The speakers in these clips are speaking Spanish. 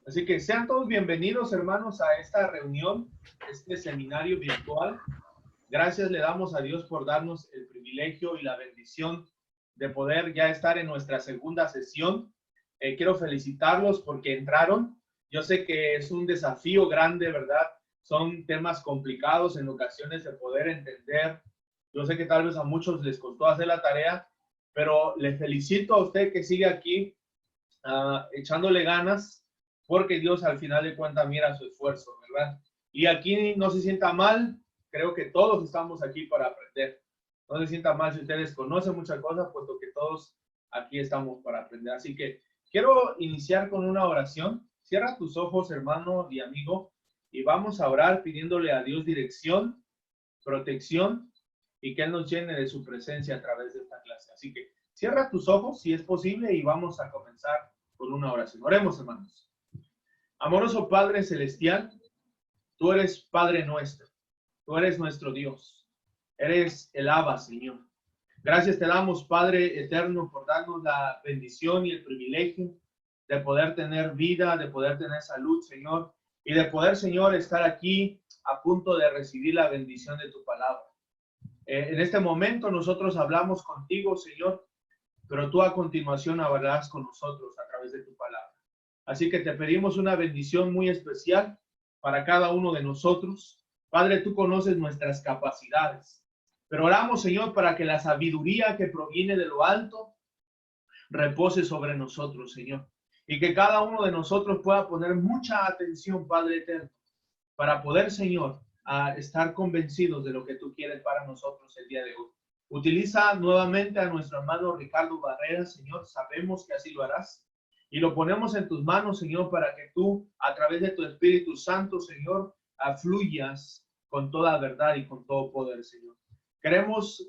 Así que sean todos bienvenidos, hermanos, a esta reunión, este seminario virtual. Gracias le damos a Dios por darnos el privilegio y la bendición de poder ya estar en nuestra segunda sesión. Quiero felicitarlos porque entraron. Yo sé que es un desafío grande, ¿verdad? Son temas complicados en ocasiones de poder entender. Yo sé que tal vez a muchos les costó hacer la tarea, pero le felicito a usted que sigue aquí echándole ganas, porque Dios al final de cuentas mira su esfuerzo, ¿verdad? Y aquí no se sienta mal, creo que todos estamos aquí para aprender. No se sienta mal si ustedes conocen muchas cosas, puesto que todos aquí estamos para aprender. Así que quiero iniciar con una oración. Cierra tus ojos, hermano y amigo, y vamos a orar pidiéndole a Dios dirección, protección y que Él nos llene de su presencia a través de esta clase. Así que cierra tus ojos si es posible y vamos a comenzar con una oración. Oremos, hermanos. Amoroso Padre Celestial, tú eres Padre nuestro, tú eres nuestro Dios, eres el Abba, Señor. Gracias te damos, Padre eterno, por darnos la bendición y el privilegio de poder tener vida, de poder tener salud, Señor, y de poder, Señor, estar aquí a punto de recibir la bendición de tu palabra. En este momento nosotros hablamos contigo, Señor, pero tú a continuación hablarás con nosotros a través de tu palabra. Así que te pedimos una bendición muy especial para cada uno de nosotros. Padre, tú conoces nuestras capacidades, pero oramos, Señor, para que la sabiduría que proviene de lo alto repose sobre nosotros, Señor, y que cada uno de nosotros pueda poner mucha atención, Padre eterno, para poder, Señor, estar convencidos de lo que tú quieres para nosotros el día de hoy. Utiliza nuevamente a nuestro hermano Ricardo Barrera, Señor, sabemos que así lo harás. Y lo ponemos en tus manos, Señor, para que tú, a través de tu Espíritu Santo, Señor, fluyas con toda verdad y con todo poder, Señor. Queremos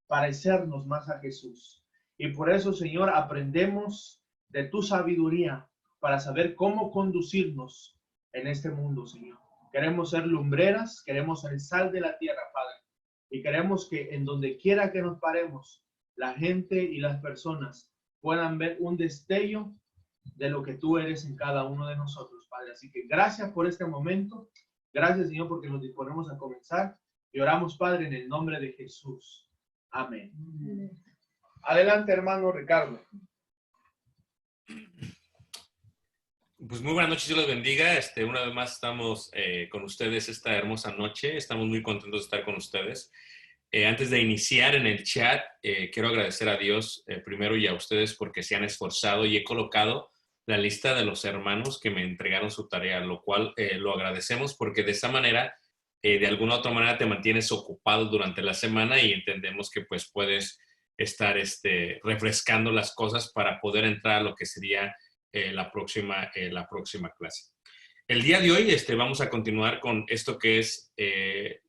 parecernos más a Jesús. Y por eso, Señor, aprendemos de tu sabiduría para saber cómo conducirnos en este mundo, Señor. Queremos ser lumbreras, queremos ser sal de la tierra, Padre. Y queremos que en donde quiera que nos paremos, la gente y las personas puedan ver un destello de lo que tú eres en cada uno de nosotros, Padre. Así que gracias por este momento. Gracias, Señor, porque nos disponemos a comenzar. Y oramos, Padre, en el nombre de Jesús. Amén. Adelante, hermano Ricardo. Pues muy buenas noches, Dios los bendiga. Una vez más estamos con ustedes esta hermosa noche. Estamos muy contentos de estar con ustedes. Antes de iniciar en el chat, quiero agradecer a Dios primero y a ustedes porque se han esforzado y he colocado la lista de los hermanos que me entregaron su tarea, lo cual lo agradecemos porque de esa manera, de alguna u otra manera te mantienes ocupado durante la semana y entendemos que pues puedes estar refrescando las cosas para poder entrar a lo que sería la próxima clase. El día de hoy vamos a continuar con esto que es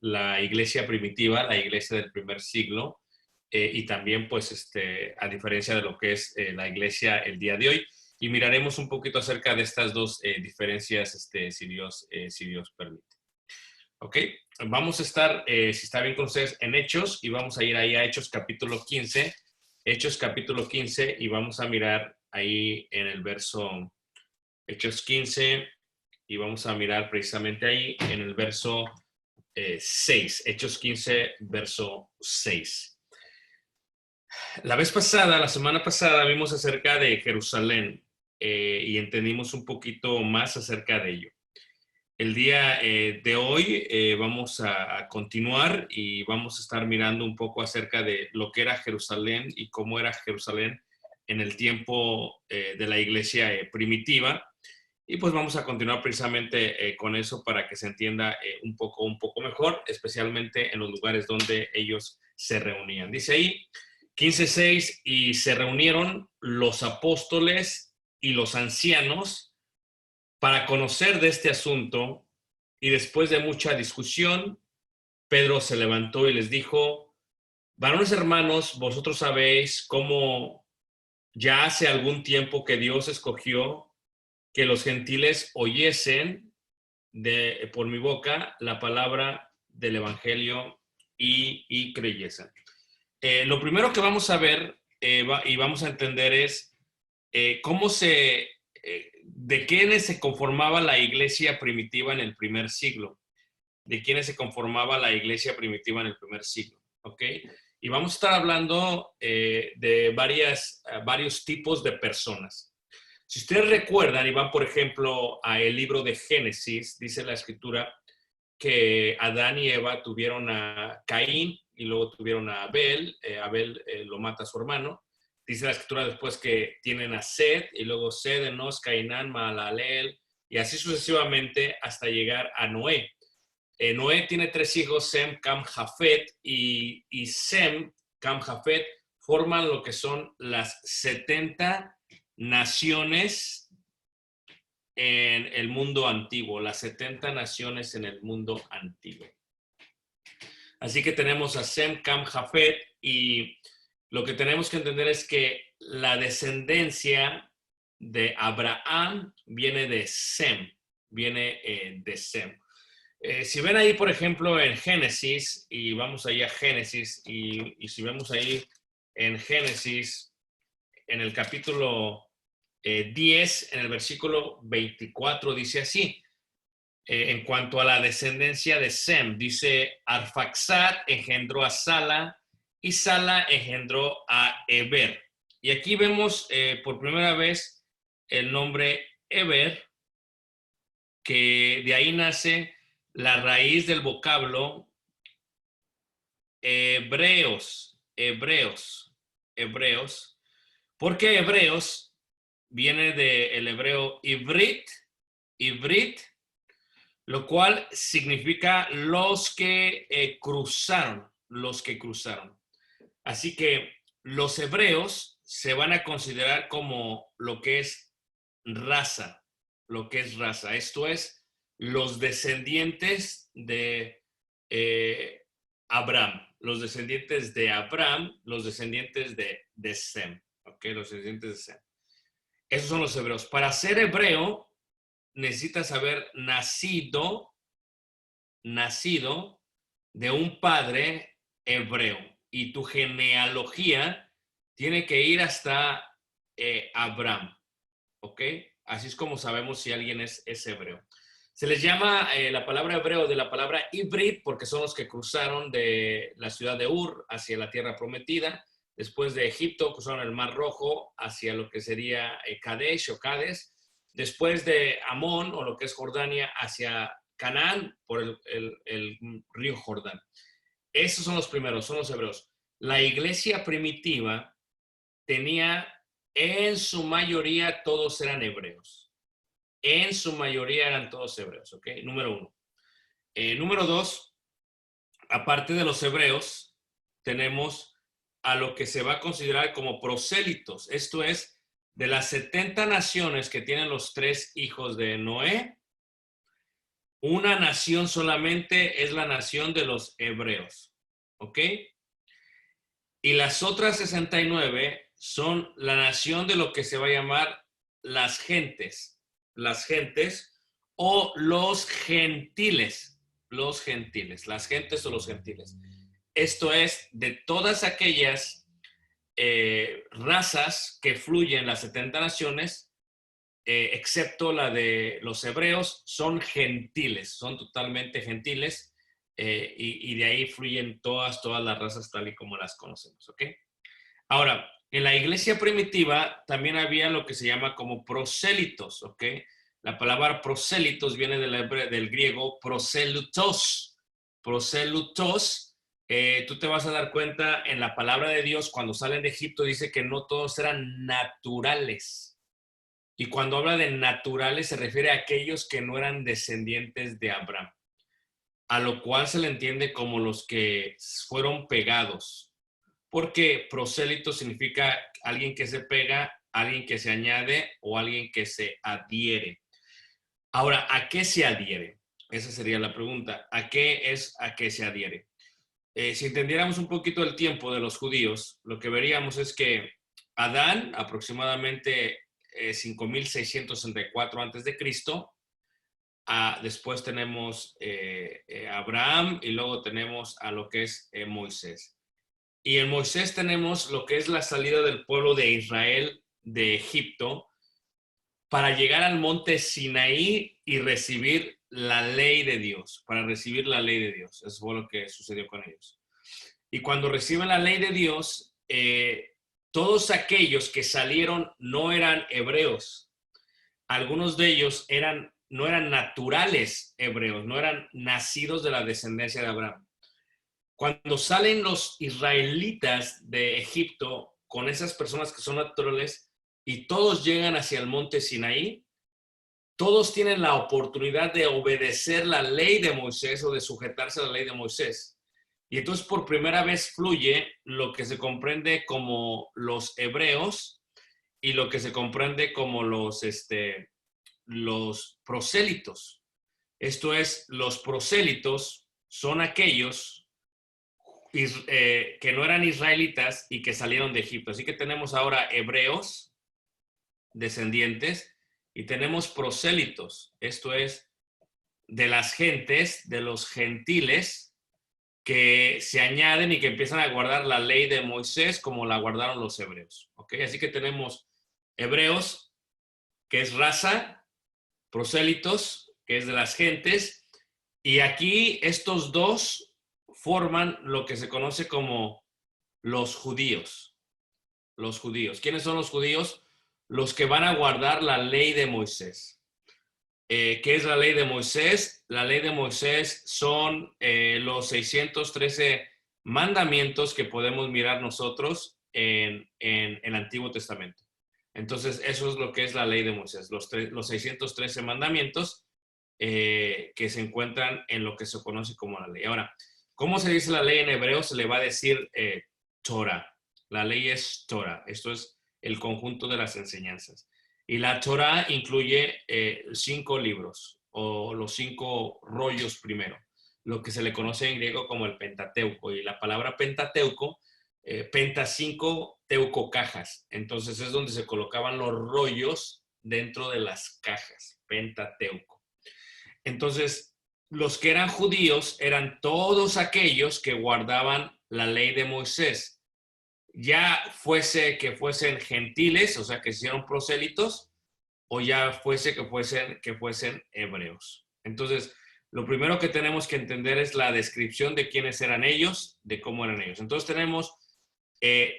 la iglesia primitiva, la iglesia del primer siglo, y también pues a diferencia de lo que es la iglesia el día de hoy, y miraremos un poquito acerca de estas dos diferencias si Dios permite. Ok, vamos a estar, si está bien con ustedes, en Hechos, y vamos a ir ahí a Hechos capítulo 15, y vamos a mirar ahí en el verso Hechos 15, y vamos a mirar precisamente ahí en el verso 6, Hechos 15, verso 6. La semana pasada, vimos acerca de Jerusalén y entendimos un poquito más acerca de ello. El día de hoy vamos a continuar y vamos a estar mirando un poco acerca de lo que era Jerusalén y cómo era Jerusalén en el tiempo de la iglesia primitiva. Y pues vamos a continuar precisamente con eso para que se entienda un poco mejor, especialmente en los lugares donde ellos se reunían. Dice ahí, 15:6, y se reunieron los apóstoles y los ancianos para conocer de este asunto, y después de mucha discusión, Pedro se levantó y les dijo: varones hermanos, vosotros sabéis cómo ya hace algún tiempo que Dios escogió que los gentiles oyesen por mi boca la palabra del evangelio y creyesen. Lo primero que vamos a ver y vamos a entender es cómo ¿de quiénes se conformaba la iglesia primitiva en el primer siglo? ¿De quiénes se conformaba la iglesia primitiva en el primer siglo? ¿Ok? Y vamos a estar hablando de varios tipos de personas. Si ustedes recuerdan y van, por ejemplo, a el libro de Génesis, dice la escritura que Adán y Eva tuvieron a Caín y luego tuvieron a Abel. Abel lo mata a su hermano. Dice la escritura después que tienen a Set y luego Set, Enos, Cainán, Mahalaleel y así sucesivamente hasta llegar a Noé. Noé tiene 3 hijos, Sem, Cam, Jafet, y Sem, Cam, Jafet forman lo que son las 70 naciones en el mundo antiguo, las 70 naciones en el mundo antiguo. Así que tenemos a Sem, Cam, Jafet, y lo que tenemos que entender es que la descendencia de Abraham viene de Sem, si ven ahí, por ejemplo, en Génesis, y vamos ahí a Génesis, y si vemos ahí en Génesis, en el capítulo 10, en el versículo 24, dice así, en cuanto a la descendencia de Sem, dice, Arfaxad engendró a Sala, y Sala engendró a Eber. Y aquí vemos por primera vez el nombre Eber, que de ahí nace la raíz del vocablo hebreos. ¿Por qué hebreos? Viene del hebreo ivrit, lo cual significa los que cruzaron. Así que los hebreos se van a considerar como lo que es raza. Esto es, los descendientes de Abraham, los descendientes de Sem, ¿ok? Los descendientes de Sem. Esos son los hebreos. Para ser hebreo, necesitas haber nacido de un padre hebreo. Y tu genealogía tiene que ir hasta Abraham, ¿ok? Así es como sabemos si alguien es hebreo. Se les llama la palabra hebreo de la palabra Ivrit porque son los que cruzaron de la ciudad de Ur hacia la tierra prometida. Después de Egipto cruzaron el Mar Rojo hacia lo que sería Kadesh o Cades. Después de Amón o lo que es Jordania hacia Canaán por el río Jordán. Esos son los primeros, son los hebreos. La iglesia primitiva tenía, en su mayoría, todos eran hebreos. En su mayoría eran todos hebreos, ¿ok? Número 1. Número 2, aparte de los hebreos, tenemos a lo que se va a considerar como prosélitos. Esto es, de las 70 naciones que tienen los 3 hijos de Noé, una nación solamente es la nación de los hebreos, ¿ok? Y las otras 69 son la nación de lo que se va a llamar las gentes o los gentiles, las gentes o los gentiles. Esto es, de todas aquellas razas que fluyen las 70 naciones, excepto la de los hebreos, son gentiles, son totalmente gentiles, y de ahí fluyen todas las razas tal y como las conocemos, ¿ok? Ahora, en la iglesia primitiva también había lo que se llama como prosélitos, ¿ok? La palabra prosélitos viene del griego proselutos. Proselutos, tú te vas a dar cuenta en la palabra de Dios, cuando salen de Egipto, dice que no todos eran naturales. Y cuando habla de naturales, se refiere a aquellos que no eran descendientes de Abraham, a lo cual se le entiende como los que fueron pegados. Porque prosélito significa alguien que se pega, alguien que se añade o alguien que se adhiere. Ahora, ¿a qué se adhiere? Esa sería la pregunta. ¿A qué se adhiere? Si entendiéramos un poquito el tiempo de los judíos, lo que veríamos es que Adán, aproximadamente 5664 antes de Cristo, después tenemos Abraham y luego tenemos a lo que es Moisés. Y en Moisés tenemos lo que es la salida del pueblo de Israel de Egipto. para llegar al monte Sinaí y recibir la ley de Dios, para recibir la ley de Dios. Eso fue lo que sucedió con ellos. Y cuando reciben la ley de Dios, todos aquellos que salieron no eran hebreos. Algunos de ellos no eran naturales hebreos, no eran nacidos de la descendencia de Abraham. Cuando salen los israelitas de Egipto con esas personas que son naturales y todos llegan hacia el monte Sinaí, todos tienen la oportunidad de obedecer la ley de Moisés o de sujetarse a la ley de Moisés. Y entonces por primera vez fluye lo que se comprende como los hebreos y lo que se comprende como los prosélitos. Esto es, los prosélitos son aquellos que no eran israelitas y que salieron de Egipto. Así que tenemos ahora hebreos, descendientes, y tenemos prosélitos. Esto es, de las gentes, de los gentiles, que se añaden y que empiezan a guardar la ley de Moisés como la guardaron los hebreos. ¿Ok? Así que tenemos hebreos, que es raza, prosélitos, que es de las gentes, y aquí estos dos forman lo que se conoce como los judíos. Los judíos. ¿Quiénes son los judíos? Los que van a guardar la ley de Moisés. ¿Qué es la ley de Moisés? La ley de Moisés son los 613 mandamientos que podemos mirar nosotros en el Antiguo Testamento. Entonces, eso es lo que es la ley de Moisés, los 613 mandamientos que se encuentran en lo que se conoce como la ley. Ahora, ¿cómo se dice la ley en hebreo? Se le va a decir Torah. La ley es Torah. Esto es el conjunto de las enseñanzas. Y la Torah incluye 5 libros o los 5 rollos primero, lo que se le conoce en griego como el Pentateuco. Y la palabra Pentateuco, penta 5, teuco cajas. Entonces es donde se colocaban los rollos dentro de las cajas, Pentateuco. Entonces, los que eran judíos eran todos aquellos que guardaban la ley de Moisés. Ya fuese que fuesen gentiles, o sea, que hicieron prosélitos, o ya fuese que fuesen hebreos. Entonces, lo primero que tenemos que entender es la descripción de quiénes eran ellos, de cómo eran ellos. Entonces tenemos,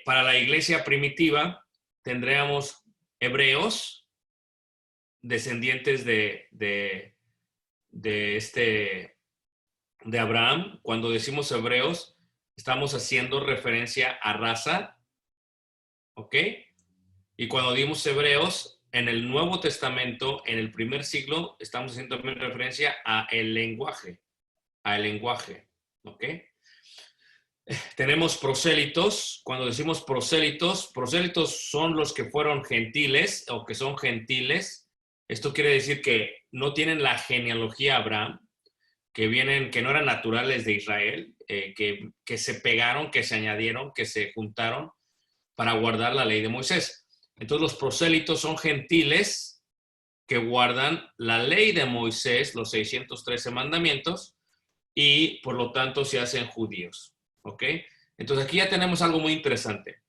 para la iglesia primitiva, tendríamos hebreos, descendientes de Abraham. Cuando decimos hebreos, estamos haciendo referencia a raza, ¿ok? Y cuando dimos hebreos, en el Nuevo Testamento, en el primer siglo, estamos haciendo también referencia a el lenguaje, ¿ok? Tenemos prosélitos. Cuando decimos prosélitos son los que fueron gentiles o que son gentiles. Esto quiere decir que no tienen la genealogía Abraham, que no eran naturales de Israel, que se pegaron, que se añadieron, que se juntaron para guardar la ley de Moisés. Entonces los prosélitos son gentiles que guardan la ley de Moisés, los 613 mandamientos, y por lo tanto se hacen judíos. ¿Ok? Entonces aquí ya tenemos algo muy interesante,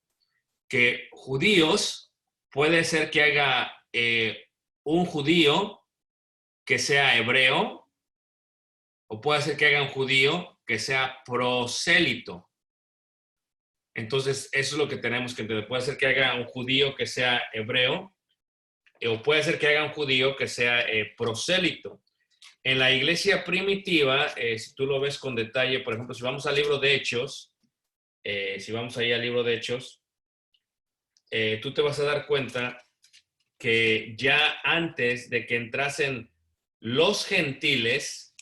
que judíos, puede ser que haya un judío que sea hebreo, o puede ser que haya un judío que sea prosélito. Entonces, eso es lo que tenemos que entender. Puede ser que haya un judío que sea hebreo, o puede ser que haya un judío que sea prosélito. En la iglesia primitiva, si tú lo ves con detalle, por ejemplo, si vamos al libro de Hechos, tú te vas a dar cuenta que ya antes de que entrasen los gentiles,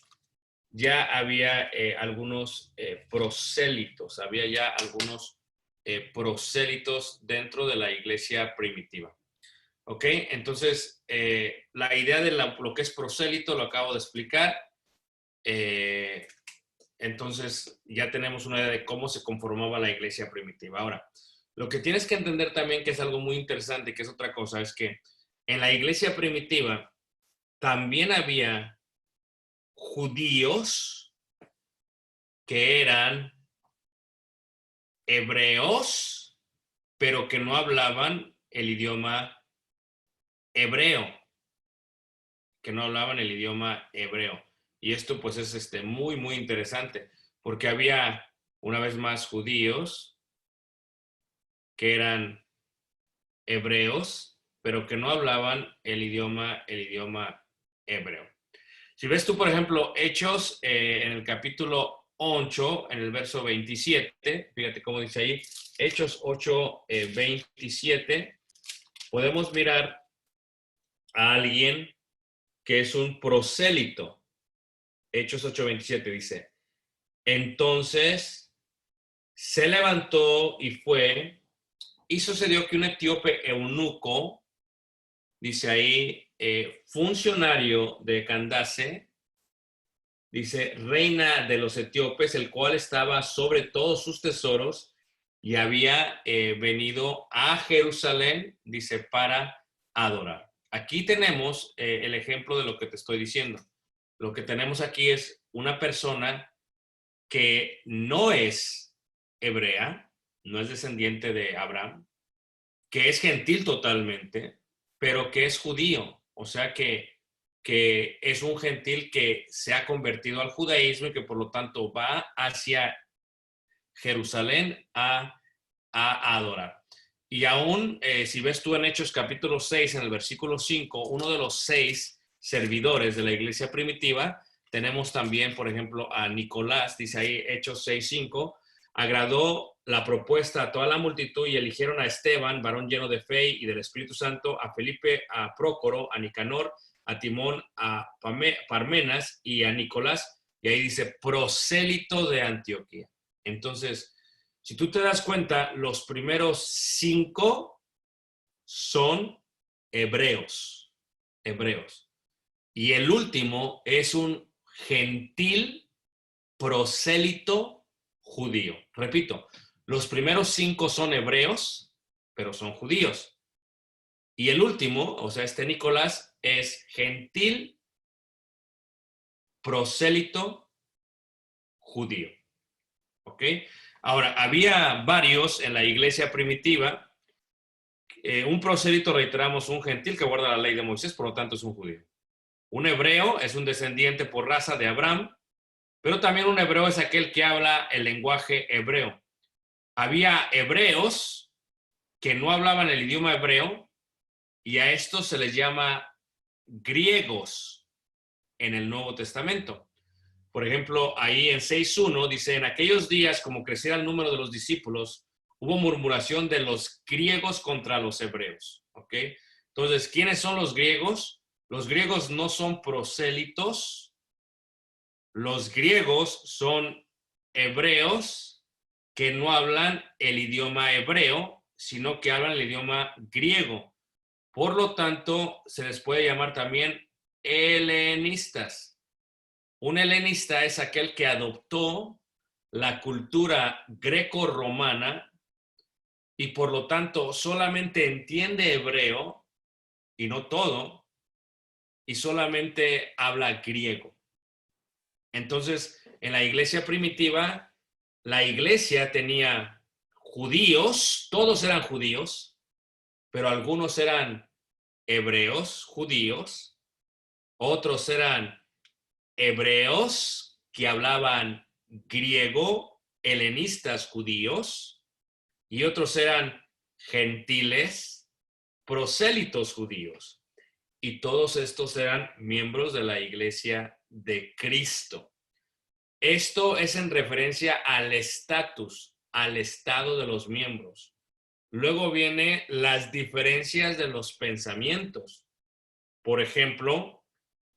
ya había algunos prosélitos, había ya algunos prosélitos dentro de la iglesia primitiva. ¿Ok? Entonces, la idea de lo que es prosélito lo acabo de explicar. Entonces, ya tenemos una idea de cómo se conformaba la iglesia primitiva. Ahora, lo que tienes que entender también, que es algo muy interesante, que es otra cosa, es que en la iglesia primitiva también había judíos que eran hebreos, pero que no hablaban el idioma hebreo. que no hablaban el idioma hebreo. Y esto pues es muy, muy interesante, porque había una vez más judíos que eran hebreos, pero que no hablaban el idioma hebreo. Si ves tú, por ejemplo, Hechos en el capítulo 8, en el verso 27, fíjate cómo dice ahí, Hechos 8, 27, podemos mirar a alguien que es un prosélito. Hechos 8, 27 dice, entonces se levantó y fue, y sucedió que un etíope eunuco, dice ahí, funcionario de Candace, dice, reina de los etíopes, el cual estaba sobre todos sus tesoros y había venido a Jerusalén, dice, para adorar. Aquí tenemos el ejemplo de lo que te estoy diciendo. Lo que tenemos aquí es una persona que no es hebrea, no es descendiente de Abraham, que es gentil totalmente, pero que es judío. O sea que es un gentil que se ha convertido al judaísmo y que por lo tanto va hacia Jerusalén a adorar. Y aún, si ves tú en Hechos capítulo 6, en el versículo 5, uno de los 6 servidores de la iglesia primitiva, tenemos también, por ejemplo, a Nicolás, dice ahí Hechos 6, 5, agradó la propuesta a toda la multitud y eligieron a Esteban, varón lleno de fe y del Espíritu Santo, a Felipe, a Prócoro, a Nicanor, a Timón, a Parmenas y a Nicolás, y ahí dice prosélito de Antioquía. Entonces, si tú te das cuenta, los primeros 5 son hebreos. Y el último es un gentil prosélito judío. Repito, los primeros 5 son hebreos, pero son judíos. Y el último, o sea, Nicolás, es gentil prosélito judío. ¿Ok? Ahora, había varios en la iglesia primitiva. Un prosélito, reiteramos, un gentil que guarda la ley de Moisés, por lo tanto es un judío. Un hebreo es un descendiente por raza de Abraham, pero también un hebreo es aquel que habla el lenguaje hebreo. Había hebreos que no hablaban el idioma hebreo y a estos se les llama griegos en el Nuevo Testamento. Por ejemplo, ahí en 6.1 dice, en aquellos días, como creciera el número de los discípulos, hubo murmuración de los griegos contra los hebreos. ¿Ok? Entonces, ¿quiénes son los griegos? Los griegos no son prosélitos. Los griegos son hebreos que no hablan el idioma hebreo, sino que hablan el idioma griego. Por lo tanto, se les puede llamar también helenistas. Un helenista es aquel que adoptó la cultura greco-romana y por lo tanto solamente entiende hebreo y no todo, y solamente habla griego. Entonces, en la iglesia primitiva, la iglesia tenía judíos, todos eran judíos, pero algunos eran hebreos, judíos, otros eran hebreos que hablaban griego, helenistas judíos, y otros eran gentiles, prosélitos judíos. Y todos estos eran miembros de la iglesia de Cristo. Esto es en referencia al estatus, al estado de los miembros. Luego vienen las diferencias de los pensamientos. Por ejemplo,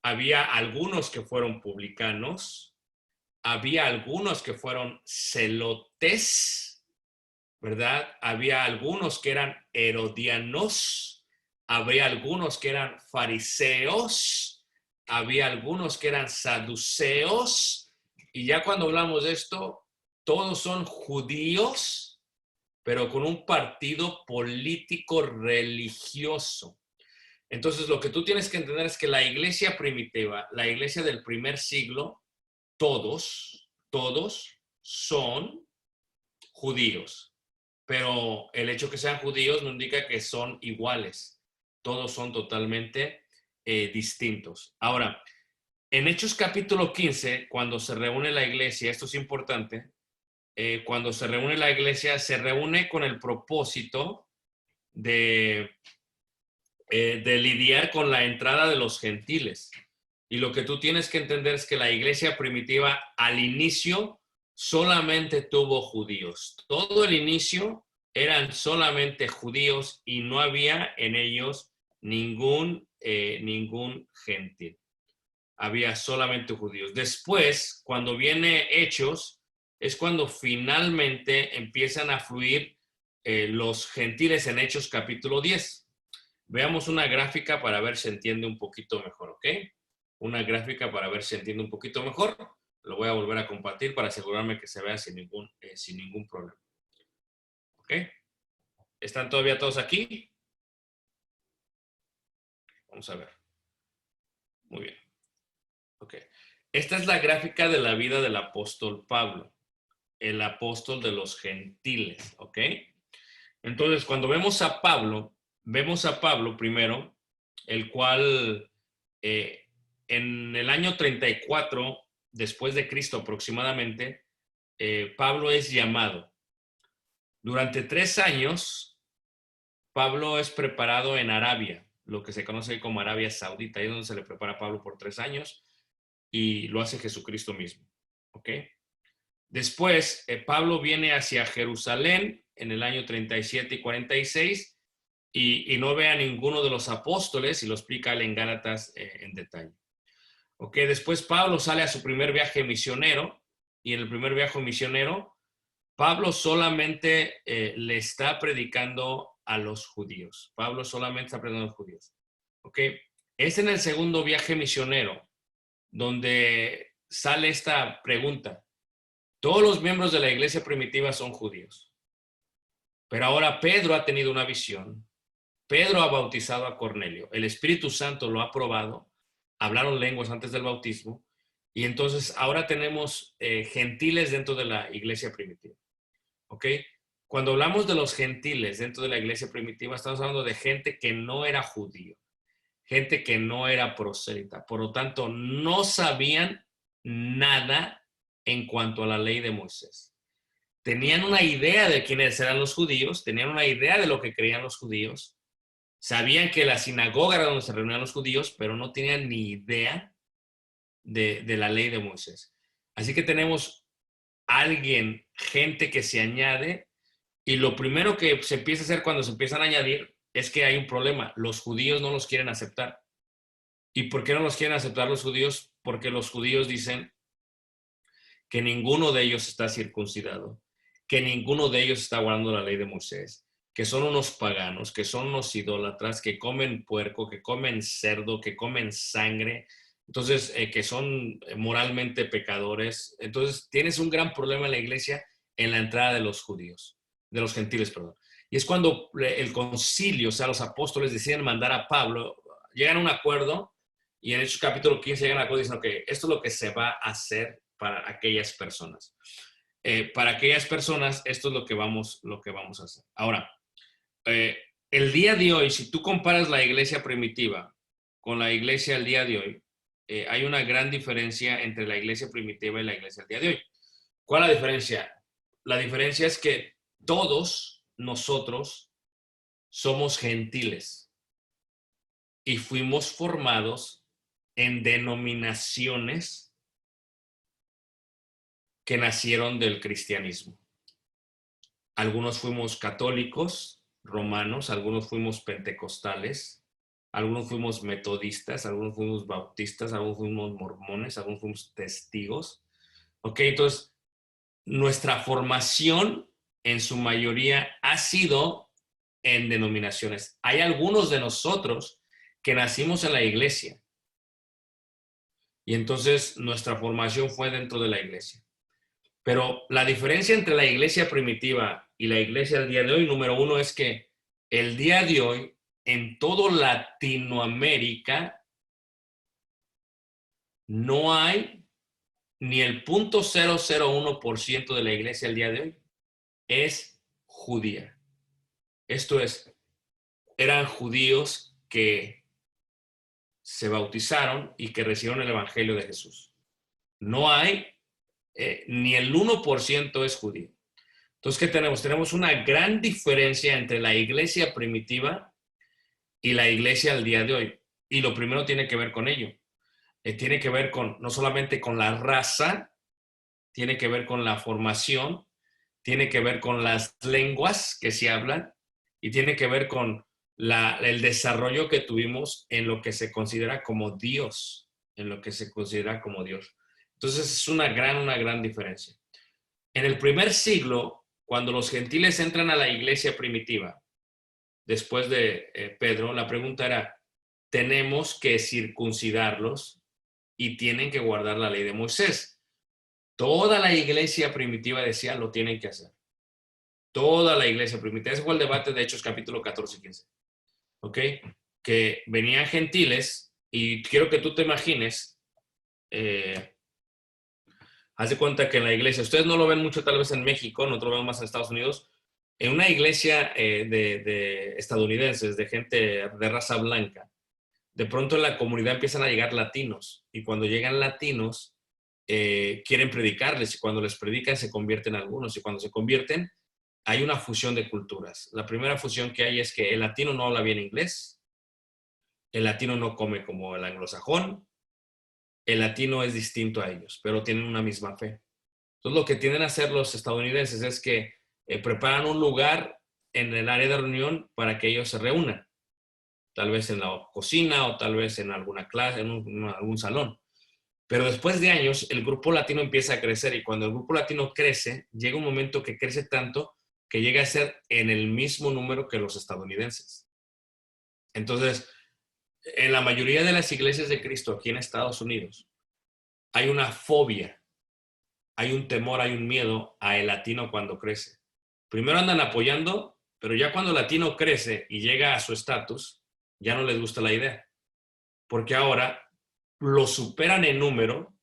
había algunos que fueron publicanos, había algunos que fueron celotes, ¿verdad? Había algunos que eran herodianos, había algunos que eran fariseos, había algunos que eran saduceos, y ya cuando hablamos de esto, todos son judíos, pero con un partido político religioso. Entonces, lo que tú tienes que entender es que la iglesia primitiva, la iglesia del primer siglo, todos son judíos. Pero el hecho que sean judíos no indica que son iguales. Todos son totalmente distintos. Ahora, en Hechos capítulo 15, cuando se reúne la iglesia, esto es importante, cuando se reúne la iglesia, se reúne con el propósito de lidiar con la entrada de los gentiles. Y lo que tú tienes que entender es que la iglesia primitiva al inicio solamente tuvo judíos. Todo el inicio eran solamente judíos y no había en ellos ningún gentil. Había solamente judíos. Después, cuando viene Hechos, es cuando finalmente empiezan a fluir los gentiles en Hechos capítulo 10. Veamos una gráfica para ver si entiende un poquito mejor, ¿ok? Una gráfica para ver si entiende un poquito mejor. Lo voy a volver a compartir para asegurarme que se vea sin ningún problema. ¿Ok? ¿Están todavía todos aquí? Vamos a ver. Muy bien. Ok. Esta es la gráfica de la vida del apóstol Pablo, el apóstol de los gentiles, ¿ok? Entonces, cuando vemos a Pablo primero, el cual en el año 34 después de Cristo aproximadamente, Pablo es llamado. Durante 3 años, Pablo es preparado en Arabia, lo que se conoce como Arabia Saudita, ahí es donde se le prepara a Pablo por 3 años y lo hace Jesucristo mismo, ¿ok? Después, Pablo viene hacia Jerusalén en el año 37 y 46 y no ve a ninguno de los apóstoles y lo explica él en Gálatas en detalle. Ok, después Pablo sale a su primer viaje misionero y en el primer viaje misionero, Pablo solamente le está predicando a los judíos. Pablo solamente está predicando a los judíos. Ok, es en el segundo viaje misionero donde sale esta pregunta. Todos los miembros de la iglesia primitiva son judíos, pero ahora Pedro ha tenido una visión. Pedro ha bautizado a Cornelio. El Espíritu Santo lo ha probado. Hablaron lenguas antes del bautismo. Y entonces ahora tenemos gentiles dentro de la iglesia primitiva. ¿Ok? Cuando hablamos de los gentiles dentro de la iglesia primitiva, estamos hablando de gente que no era judío, gente que no era prosélita. Por lo tanto, no sabían nada en cuanto a la ley de Moisés. Tenían una idea de quiénes eran los judíos, tenían una idea de lo que creían los judíos, sabían que la sinagoga era donde se reunían los judíos, pero no tenían ni idea de la ley de Moisés. Así que tenemos gente que se añade, y lo primero que se empieza a hacer cuando se empiezan a añadir es que hay un problema. Los judíos no los quieren aceptar. ¿Y por qué no los quieren aceptar los judíos? Porque los judíos dicen que ninguno de ellos está circuncidado, que ninguno de ellos está guardando la ley de Moisés, que son unos paganos, que son unos idólatras, que comen puerco, que comen cerdo, que comen sangre, entonces que son moralmente pecadores. Entonces tienes un gran problema en la iglesia en la entrada de los judíos, de los gentiles, perdón. Y es cuando el concilio, o sea, los apóstoles deciden mandar a Pablo, llegan a un acuerdo y en Hechos capítulo 15 llegan a un acuerdo diciendo que esto es lo que se va a hacer para aquellas personas. Para aquellas personas, esto es lo que vamos a hacer. Ahora, el día de hoy, si tú comparas la iglesia primitiva con la iglesia del día de hoy, hay una gran diferencia entre la iglesia primitiva y la iglesia del día de hoy. ¿Cuál es la diferencia? La diferencia es que todos nosotros somos gentiles y fuimos formados en denominaciones que nacieron del cristianismo. Algunos fuimos católicos, romanos, algunos fuimos pentecostales, algunos fuimos metodistas, algunos fuimos bautistas, algunos fuimos mormones, algunos fuimos testigos. Ok, entonces nuestra formación en su mayoría ha sido en denominaciones. Hay algunos de nosotros que nacimos en la iglesia y entonces nuestra formación fue dentro de la iglesia. Pero la diferencia entre la iglesia primitiva y la iglesia del día de hoy, número uno, es que el día de hoy, en todo Latinoamérica, no hay ni el 0.001% de la iglesia del día de hoy es judía. Esto es, eran judíos que se bautizaron y que recibieron el evangelio de Jesús. No hay, ni el 1% es judío. Entonces, ¿qué tenemos? Tenemos una gran diferencia entre la iglesia primitiva y la iglesia al día de hoy. Y lo primero tiene que ver con ello. Tiene que ver con, no solamente con la raza, tiene que ver con la formación, tiene que ver con las lenguas que se hablan y tiene que ver con el desarrollo que tuvimos en lo que se considera como Dios, en lo que se considera como Dios. Entonces es una gran diferencia. En el primer siglo, cuando los gentiles entran a la iglesia primitiva, después de Pedro, la pregunta era, tenemos que circuncidarlos y tienen que guardar la ley de Moisés. Toda la iglesia primitiva decía, lo tienen que hacer. Toda la iglesia primitiva. Ese fue el debate de Hechos capítulo 14 y 15. ¿Ok? Que venían gentiles y quiero que tú te imagines, haz de cuenta que en la iglesia, ustedes no lo ven mucho tal vez en México, nosotros lo vemos más en Estados Unidos, en una iglesia de estadounidenses, de gente de raza blanca, de pronto en la comunidad empiezan a llegar latinos y cuando llegan latinos quieren predicarles y cuando les predican se convierten algunos y cuando se convierten hay una fusión de culturas. La primera fusión que hay es que el latino no habla bien inglés, el latino no come como el anglosajón, el latino es distinto a ellos, pero tienen una misma fe. Entonces lo que tienden a hacer los estadounidenses es que preparan un lugar en el área de reunión para que ellos se reúnan, tal vez en la cocina o tal vez en alguna clase, en algún salón. Pero después de años, el grupo latino empieza a crecer y cuando el grupo latino crece, llega un momento que crece tanto que llega a ser en el mismo número que los estadounidenses. Entonces, en la mayoría de las iglesias de Cristo aquí en Estados Unidos, hay una fobia, hay un temor, hay un miedo a el latino cuando crece. Primero andan apoyando, pero ya cuando el latino crece y llega a su estatus, ya no les gusta la idea. Porque ahora lo superan en número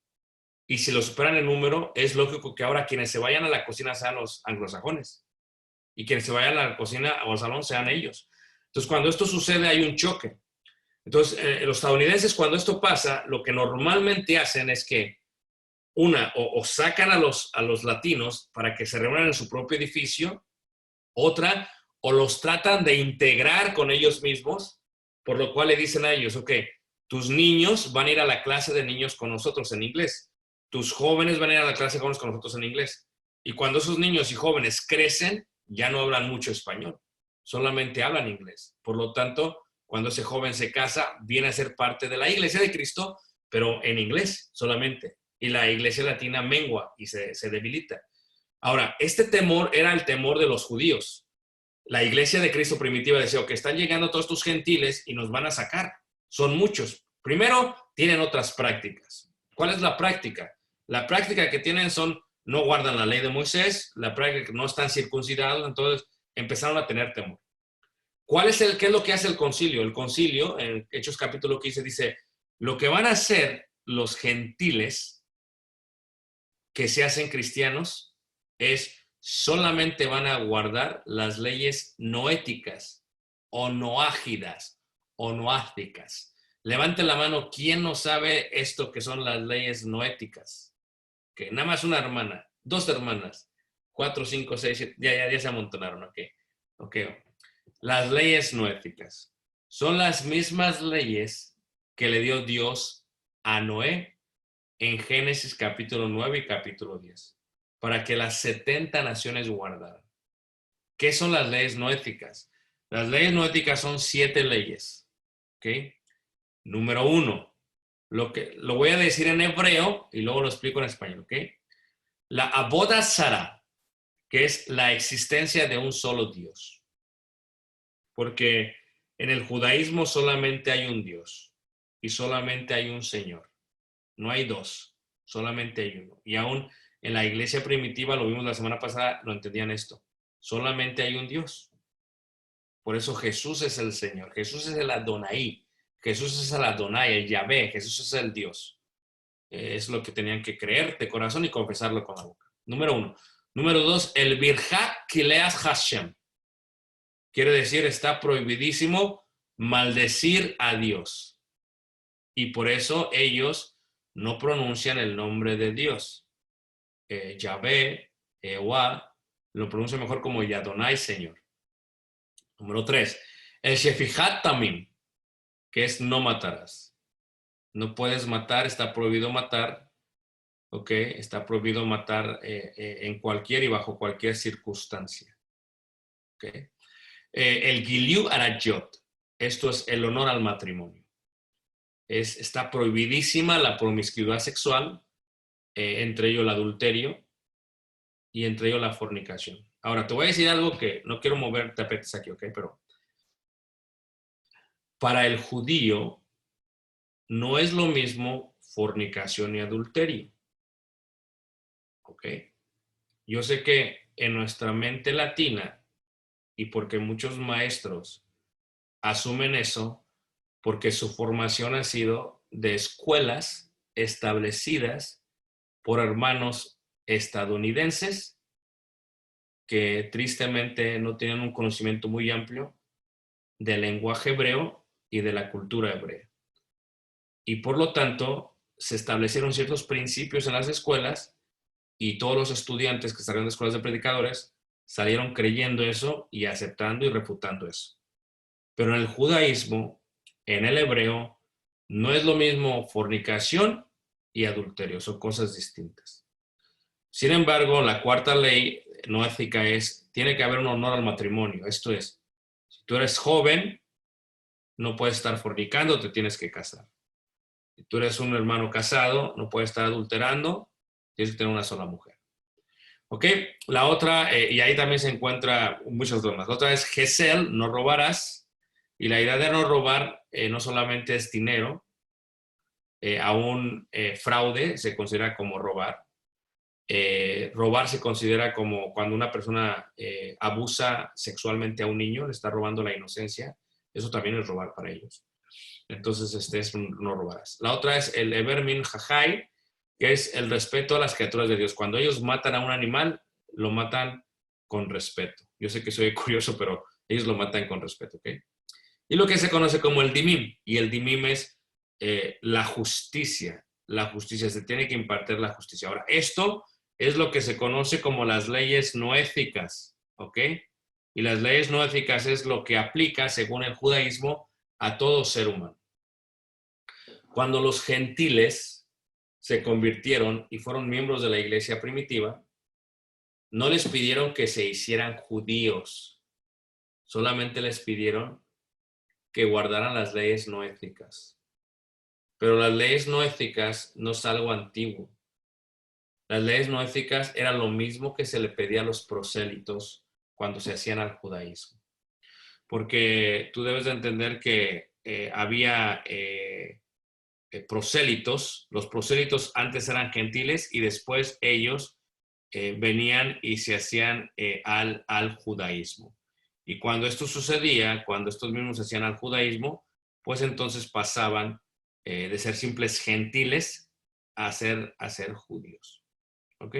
y si lo superan en número, es lógico que ahora quienes se vayan a la cocina sean los anglosajones y quienes se vayan a la cocina o al salón sean ellos. Entonces, cuando esto sucede, hay un choque. Entonces, los estadounidenses, cuando esto pasa, lo que normalmente hacen es que o sacan a los latinos para que se reúnan en su propio edificio, otra, o los tratan de integrar con ellos mismos, por lo cual le dicen a ellos, ok, tus niños van a ir a la clase de niños con nosotros en inglés, tus jóvenes van a ir a la clase con nosotros en inglés. Y cuando esos niños y jóvenes crecen, ya no hablan mucho español, solamente hablan inglés. Por lo tanto, cuando ese joven se casa, viene a ser parte de la iglesia de Cristo, pero en inglés solamente. Y la iglesia latina mengua y se debilita. Ahora, este temor era el temor de los judíos. La iglesia de Cristo primitiva decía, que están llegando todos estos gentiles y nos van a sacar. Son muchos. Primero, tienen otras prácticas. ¿Cuál es la práctica? La práctica que tienen son, no guardan la ley de Moisés, la práctica que no están circuncidados, entonces empezaron a tener temor. ¿Qué es lo que hace el concilio? El concilio, en Hechos capítulo 15, dice, lo que van a hacer los gentiles que se hacen cristianos es solamente van a guardar las leyes noéticas o noágidas o noásticas. Levante la mano, ¿quién no sabe esto que son las leyes noéticas? Que nada más una hermana, dos hermanas, 4, 5, 6, 7, ya se amontonaron, ok. Las leyes noéticas son las mismas leyes que le dio Dios a Noé en Génesis capítulo 9 y capítulo 10, para que las 70 naciones guardaran. ¿Qué son las leyes noéticas? Las leyes noéticas son 7 leyes, ¿ok? Número 1, lo voy a decir en hebreo y luego lo explico en español, ¿ok? La Avodah Zarah, que es la existencia de un solo Dios. Porque en el judaísmo solamente hay un Dios y solamente hay un Señor. No hay dos, solamente hay uno. Y aún en la iglesia primitiva, lo vimos la semana pasada, lo entendían esto. Solamente hay un Dios. Por eso Jesús es el Señor. Jesús es el Adonai. Jesús es el Adonai, el Yahvé. Jesús es el Dios. Es lo que tenían que creer de corazón y confesarlo con la boca. Número 1. Número 2, el Birhat Kileas Hashem. Quiere decir, está prohibidísimo maldecir a Dios. y por eso ellos no pronuncian el nombre de Dios. Yahvé, Ewa, lo pronuncia mejor como Yadonai, Señor. Número 3, el Shefichat Tamim, que es no matarás. No puedes matar, está prohibido matar, ¿ok? Está prohibido matar en cualquier y bajo cualquier circunstancia, ¿ok? El Giliu Arayot, esto es el honor al matrimonio. Está prohibidísima la promiscuidad sexual, entre ellos el adulterio y entre ellos la fornicación. Ahora, te voy a decir algo que no quiero mover tapetes aquí, ¿ok? Pero para el judío no es lo mismo fornicación y adulterio, ¿ok? Yo sé que en nuestra mente latina, y porque muchos maestros asumen eso, porque su formación ha sido de escuelas establecidas por hermanos estadounidenses que tristemente no tienen un conocimiento muy amplio del lenguaje hebreo y de la cultura hebrea. Y por lo tanto, se establecieron ciertos principios en las escuelas y todos los estudiantes que salieron de escuelas de predicadores salieron creyendo eso y aceptando y refutando eso. Pero en el judaísmo, en el hebreo, no es lo mismo fornicación y adulterio, son cosas distintas. Sin embargo, la cuarta ley no ética tiene que haber un honor al matrimonio. Esto es, si tú eres joven, no puedes estar fornicando, te tienes que casar. Si tú eres un hermano casado, no puedes estar adulterando, tienes que tener una sola mujer. ¿Ok? La otra, y ahí también se encuentra muchas normas. La otra es Gesel, no robarás. Y la idea de no robar no solamente es dinero, aún fraude se considera como robar. Robar se considera como cuando una persona abusa sexualmente a un niño, le está robando la inocencia. Eso también es robar para ellos. Entonces, es no robarás. La otra es el Eber Min Hajai, que es el respeto a las criaturas de Dios. Cuando ellos matan a un animal, lo matan con respeto. Yo sé que soy curioso, pero ellos lo matan con respeto, ¿ok? Y lo que se conoce como el dimim. Y el dimim es la justicia. La justicia, se tiene que impartir la justicia. Ahora, esto es lo que se conoce como las leyes no éticas, ¿ok? Y las leyes no éticas es lo que aplica, según el judaísmo, a todo ser humano. Cuando los gentiles se convirtieron y fueron miembros de la iglesia primitiva, no les pidieron que se hicieran judíos, solamente les pidieron que guardaran las leyes no éticas. Pero las leyes no éticas no es algo antiguo. Las leyes no éticas eran lo mismo que se le pedía a los prosélitos cuando se hacían al judaísmo. Porque tú debes de entender que había prosélitos. Los prosélitos antes eran gentiles y después ellos venían y se hacían al judaísmo. Y cuando esto sucedía, cuando estos mismos se hacían al judaísmo, pues entonces pasaban de ser simples gentiles a ser judíos. ¿Ok?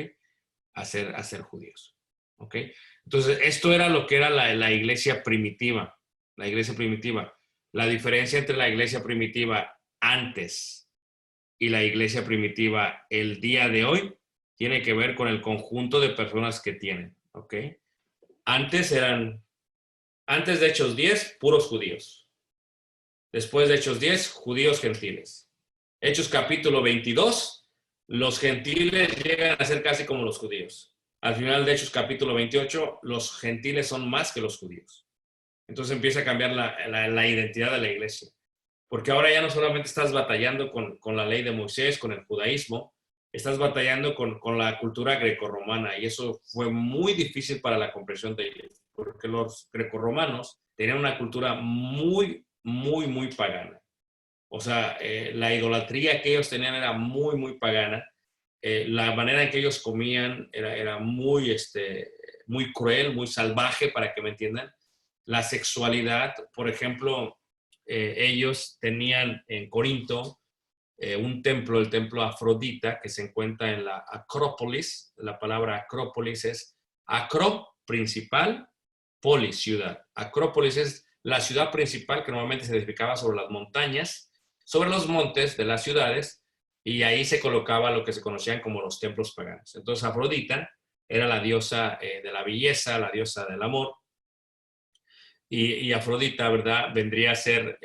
A ser judíos. ¿Ok? Entonces, esto era lo que era la iglesia primitiva. La iglesia primitiva. La diferencia entre la iglesia primitiva antes y la iglesia primitiva el día de hoy tiene que ver con el conjunto de personas que tienen. ¿Ok? Antes de Hechos 10, puros judíos. Después de Hechos 10, judíos gentiles. Hechos capítulo 22, los gentiles llegan a ser casi como los judíos. Al final de Hechos capítulo 28, los gentiles son más que los judíos. Entonces empieza a cambiar la identidad de la iglesia. Porque ahora ya no solamente estás batallando con la ley de Moisés, con el judaísmo, estás batallando con la cultura grecorromana. Y eso fue muy difícil para la comprensión de ellos. Porque los grecorromanos tenían una cultura muy, muy, muy pagana. O sea, la idolatría que ellos tenían era muy, muy pagana. La manera en que ellos comían era muy, muy cruel, muy salvaje, para que me entiendan. La sexualidad, por ejemplo, ellos tenían en Corinto un templo, el templo Afrodita, que se encuentra en la Acrópolis. La palabra Acrópolis es acro, principal, polis, ciudad. Acrópolis es la ciudad principal, que normalmente se edificaba sobre las montañas. sobre los montes de las ciudades, y ahí se colocaba lo que se conocían como los templos paganos. Entonces Afrodita era la diosa de la belleza, la diosa del amor, y Afrodita, ¿verdad?, vendría a ser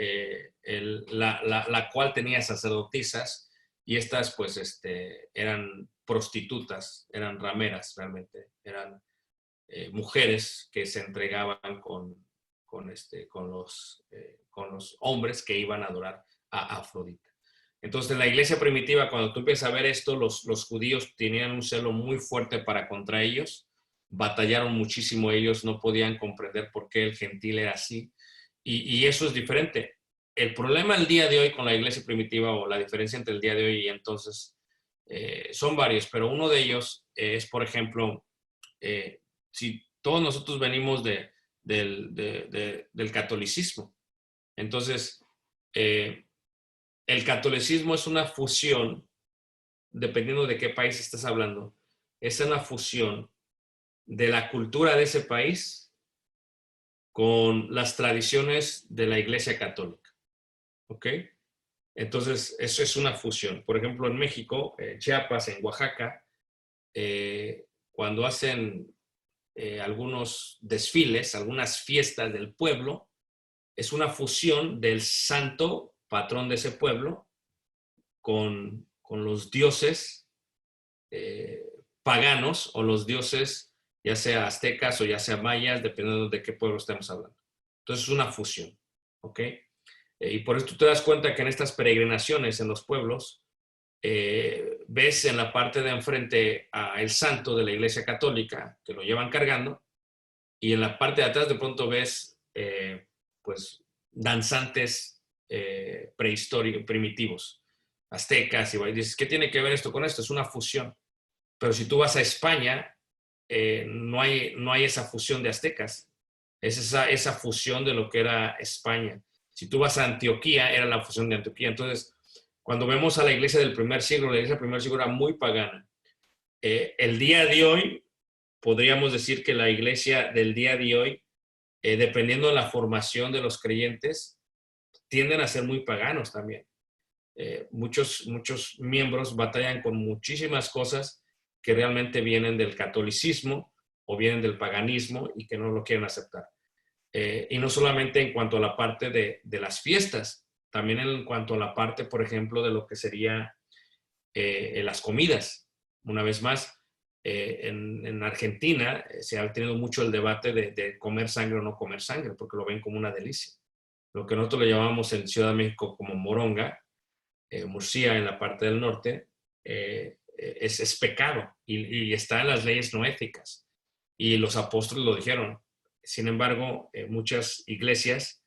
la cual tenía sacerdotisas, y estas pues eran prostitutas, eran rameras realmente, eran mujeres que se entregaban con los hombres que iban a adorar a Afrodita. Entonces, en la iglesia primitiva, cuando tú empiezas a ver esto, los judíos tenían un celo muy fuerte para contra ellos, batallaron muchísimo ellos, no podían comprender por qué el gentil era así, y eso es diferente. El problema el día de hoy con la iglesia primitiva, o la diferencia entre el día de hoy y entonces, son varios, pero uno de ellos es, por ejemplo, si todos nosotros venimos del catolicismo, entonces el catolicismo es una fusión, dependiendo de qué país estás hablando, es una fusión de la cultura de ese país con las tradiciones de la Iglesia Católica. ¿Ok? Entonces, eso es una fusión. Por ejemplo, en México, Chiapas, en Oaxaca, cuando hacen algunos desfiles, algunas fiestas del pueblo, es una fusión del santo patrón de ese pueblo con los dioses paganos, o los dioses ya sea aztecas o ya sea mayas, dependiendo de qué pueblo estemos hablando. Entonces es una fusión, ¿ok? Y por eso tú te das cuenta que en estas peregrinaciones en los pueblos, ves en la parte de enfrente a el santo de la Iglesia Católica, que lo llevan cargando, y en la parte de atrás de pronto ves, pues, danzantes prehistóricos, primitivos, aztecas, y dices, ¿qué tiene que ver esto con esto? Es una fusión. Pero si tú vas a España, no hay esa fusión de aztecas, es esa fusión de lo que era España. Si tú vas a Antioquía, era la fusión de Antioquía. Entonces, cuando vemos a la iglesia del primer siglo, la iglesia del primer siglo era muy pagana. El día de hoy, podríamos decir que la iglesia del día de hoy, dependiendo de la formación de los creyentes, tienden a ser muy paganos también. Muchos miembros batallan con muchísimas cosas que realmente vienen del catolicismo o vienen del paganismo y que no lo quieren aceptar. Y no solamente en cuanto a la parte de las fiestas, también en cuanto a la parte, por ejemplo, de lo que sería las comidas. Una vez más, en Argentina se ha tenido mucho el debate de comer sangre o no comer sangre, porque lo ven como una delicia. Lo que nosotros le llamamos en Ciudad de México como moronga, Murcia en la parte del norte, es pecado y está en las leyes no éticas. Y los apóstoles lo dijeron. Sin embargo, muchas iglesias,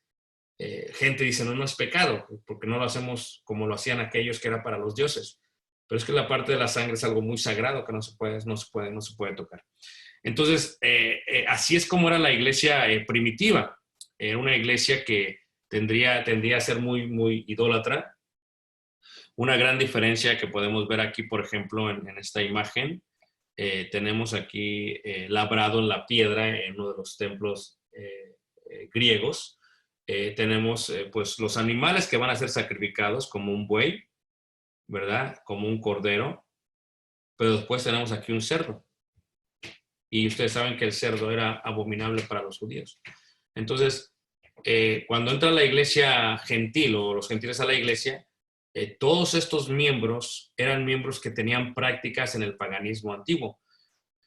gente dice, no es pecado, porque no lo hacemos como lo hacían aquellos que era para los dioses. Pero es que la parte de la sangre es algo muy sagrado que no se puede tocar. Entonces, así es como era la iglesia primitiva. Era una iglesia que tendría a ser muy, muy idólatra. Una gran diferencia que podemos ver aquí, por ejemplo, en esta imagen, tenemos aquí labrado en la piedra en uno de los templos griegos. Tenemos pues los animales que van a ser sacrificados, como un buey, ¿verdad? Como un cordero, pero después tenemos aquí un cerdo. Y ustedes saben que el cerdo era abominable para los judíos. Entonces, cuando entra la iglesia gentil o los gentiles a la iglesia, todos estos miembros eran miembros que tenían prácticas en el paganismo antiguo.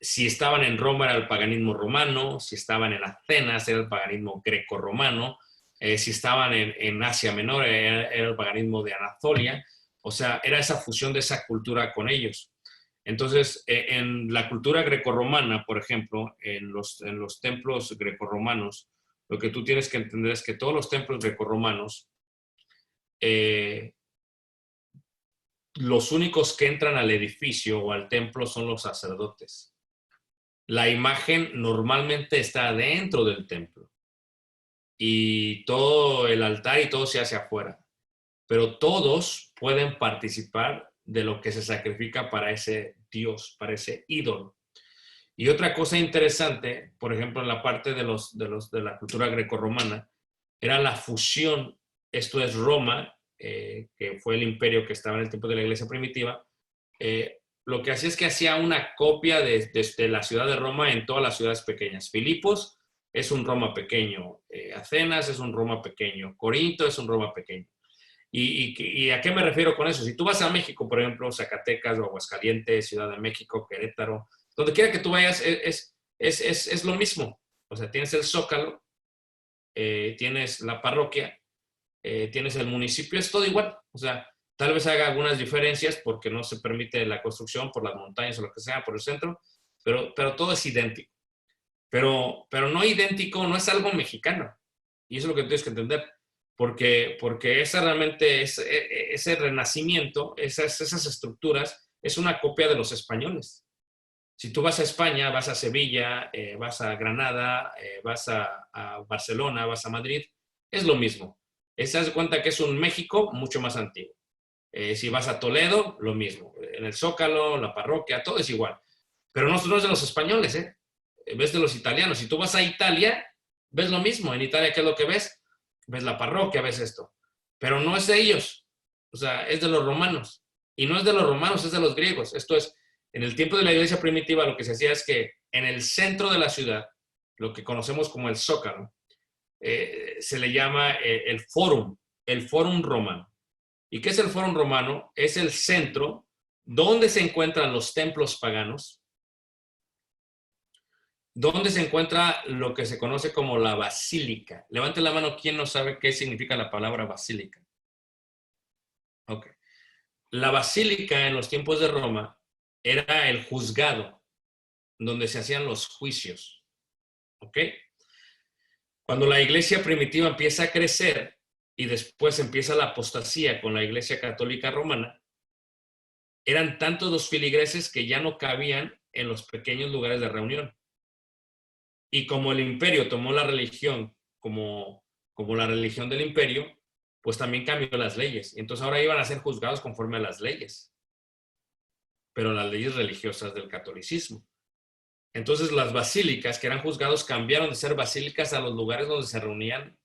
Si estaban en Roma era el paganismo romano, si estaban en Atenas era el paganismo greco-romano, si estaban en Asia Menor era el paganismo de Anatolia. O sea, era esa fusión de esa cultura con ellos. Entonces, en la cultura grecorromana, por ejemplo, en los templos grecorromanos, lo que tú tienes que entender es que todos los templos grecorromanos, los únicos que entran al edificio o al templo son los sacerdotes. La imagen normalmente está dentro del templo y todo el altar y todo se hace afuera, pero todos pueden participar de lo que se sacrifica para ese Dios, para ese ídolo. Y otra cosa interesante, por ejemplo, en la parte de la cultura grecorromana, era la fusión, esto es Roma, que fue el imperio que estaba en el tiempo de la iglesia primitiva, lo que hacía es que hacía una copia de la ciudad de Roma en todas las ciudades pequeñas. Filipos es un Roma pequeño, Atenas es un Roma pequeño, Corinto es un Roma pequeño. ¿Y a qué me refiero con eso? Si tú vas a México, por ejemplo, Zacatecas o Aguascalientes, Ciudad de México, Querétaro, donde quiera que tú vayas, es lo mismo. O sea, tienes el Zócalo, tienes la parroquia, tienes el municipio, es todo igual. O sea, tal vez haga algunas diferencias porque no se permite la construcción por las montañas o lo que sea, por el centro, pero todo es idéntico. Pero no idéntico, no es algo mexicano. Y eso es lo que tienes que entender. Porque esa realmente, ese renacimiento, esas estructuras, es una copia de los españoles. Si tú vas a España, vas a Sevilla, vas a Granada, vas a Barcelona, vas a Madrid, es lo mismo. Se das cuenta que es un México mucho más antiguo. Si vas a Toledo, lo mismo. En el Zócalo, la parroquia, todo es igual. Pero no es de los españoles, ¿eh? Ves de los italianos. Si tú vas a Italia, ves lo mismo. En Italia, ¿qué es lo que ves? Ves la parroquia, ves esto. Pero no es de ellos. O sea, es de los romanos. Y no es de los romanos, es de los griegos. Esto es, en el tiempo de la iglesia primitiva, lo que se hacía es que en el centro de la ciudad, lo que conocemos como el Zócalo, se le llama el Forum Romano. ¿Y qué es el Forum Romano? Es el centro donde se encuentran los templos paganos, donde se encuentra lo que se conoce como la basílica. Levante la mano, ¿quién no sabe qué significa la palabra basílica? Ok. La basílica en los tiempos de Roma era el juzgado donde se hacían los juicios. ¿Ok? Cuando la iglesia primitiva empieza a crecer y después empieza la apostasía con la iglesia católica romana, eran tantos los feligreses que ya no cabían en los pequeños lugares de reunión. Y como el imperio tomó la religión como la religión del imperio, pues también cambió las leyes. Entonces ahora iban a ser juzgados conforme a las leyes, pero las leyes religiosas del catolicismo. Entonces las basílicas que eran juzgados cambiaron de ser basílicas a los lugares donde se reunían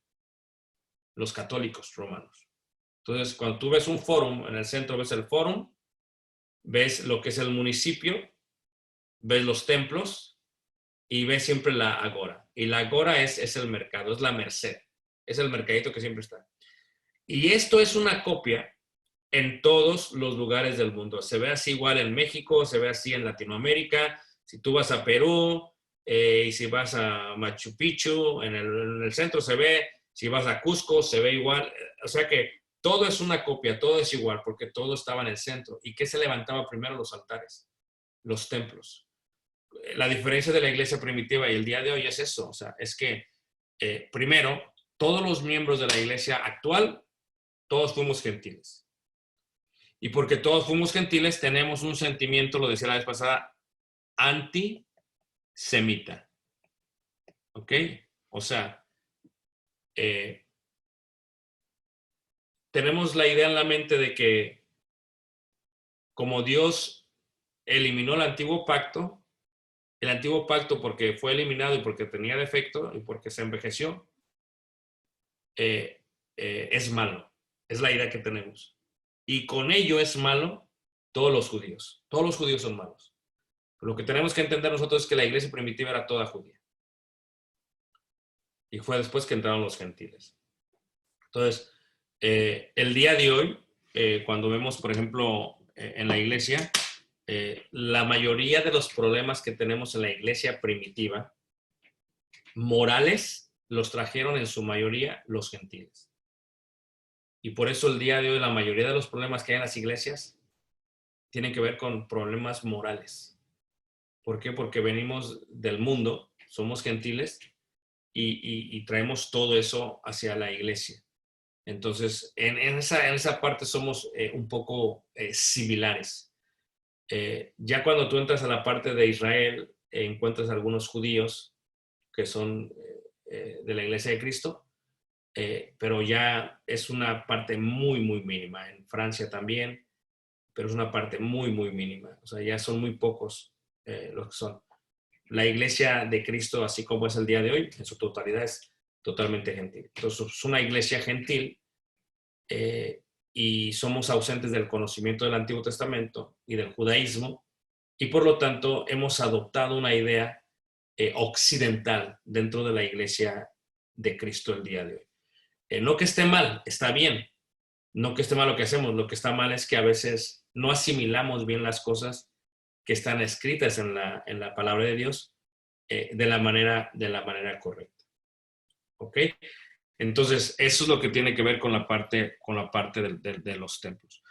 los católicos romanos. Entonces cuando tú ves un fórum, en el centro ves el fórum, ves lo que es el municipio, ves los templos, y ves siempre la agora. Y la agora es el mercado, es la merced. Es el mercadito que siempre está. Y esto es una copia en todos los lugares del mundo. Se ve así igual en México, se ve así en Latinoamérica. Si tú vas a Perú y si vas a Machu Picchu, en el centro se ve. Si vas a Cusco, se ve igual. O sea que todo es una copia, todo es igual, porque todo estaba en el centro. ¿Y qué se levantaba primero? Los altares, los templos. La diferencia de la iglesia primitiva y el día de hoy es eso, o sea, es que primero, todos los miembros de la iglesia actual, todos fuimos gentiles. Y porque todos fuimos gentiles, tenemos un sentimiento, lo decía la vez pasada, antisemita. ¿Ok? O sea, tenemos la idea en la mente de que como Dios eliminó el antiguo pacto porque fue eliminado y porque tenía defecto y porque se envejeció, es malo. Es la idea que tenemos. Y con ello es malo todos los judíos. Todos los judíos son malos. Lo que tenemos que entender nosotros es que la iglesia primitiva era toda judía. Y fue después que entraron los gentiles. Entonces, el día de hoy, cuando vemos, por ejemplo, en la iglesia, la mayoría de los problemas que tenemos en la iglesia primitiva, morales, los trajeron en su mayoría los gentiles. Y por eso el día de hoy la mayoría de los problemas que hay en las iglesias tienen que ver con problemas morales. ¿Por qué? Porque venimos del mundo, somos gentiles y traemos todo eso hacia la iglesia. Entonces, en esa parte somos un poco similares. Ya cuando tú entras a la parte de Israel, encuentras algunos judíos que son de la iglesia de Cristo, pero ya es una parte muy, muy mínima. En Francia también, pero es una parte muy, muy mínima. O sea, ya son muy pocos los que son. La iglesia de Cristo, así como es el día de hoy, en su totalidad es totalmente gentil. Entonces, es una iglesia gentil y somos ausentes del conocimiento del Antiguo Testamento y del judaísmo, y por lo tanto hemos adoptado una idea occidental dentro de la iglesia de Cristo el día de hoy. No que esté mal, está bien. No que esté mal lo que hacemos, lo que está mal es que a veces no asimilamos bien las cosas que están escritas en la palabra de Dios de la manera correcta. ¿Ok? Entonces, eso es lo que tiene que ver con la parte de los templos.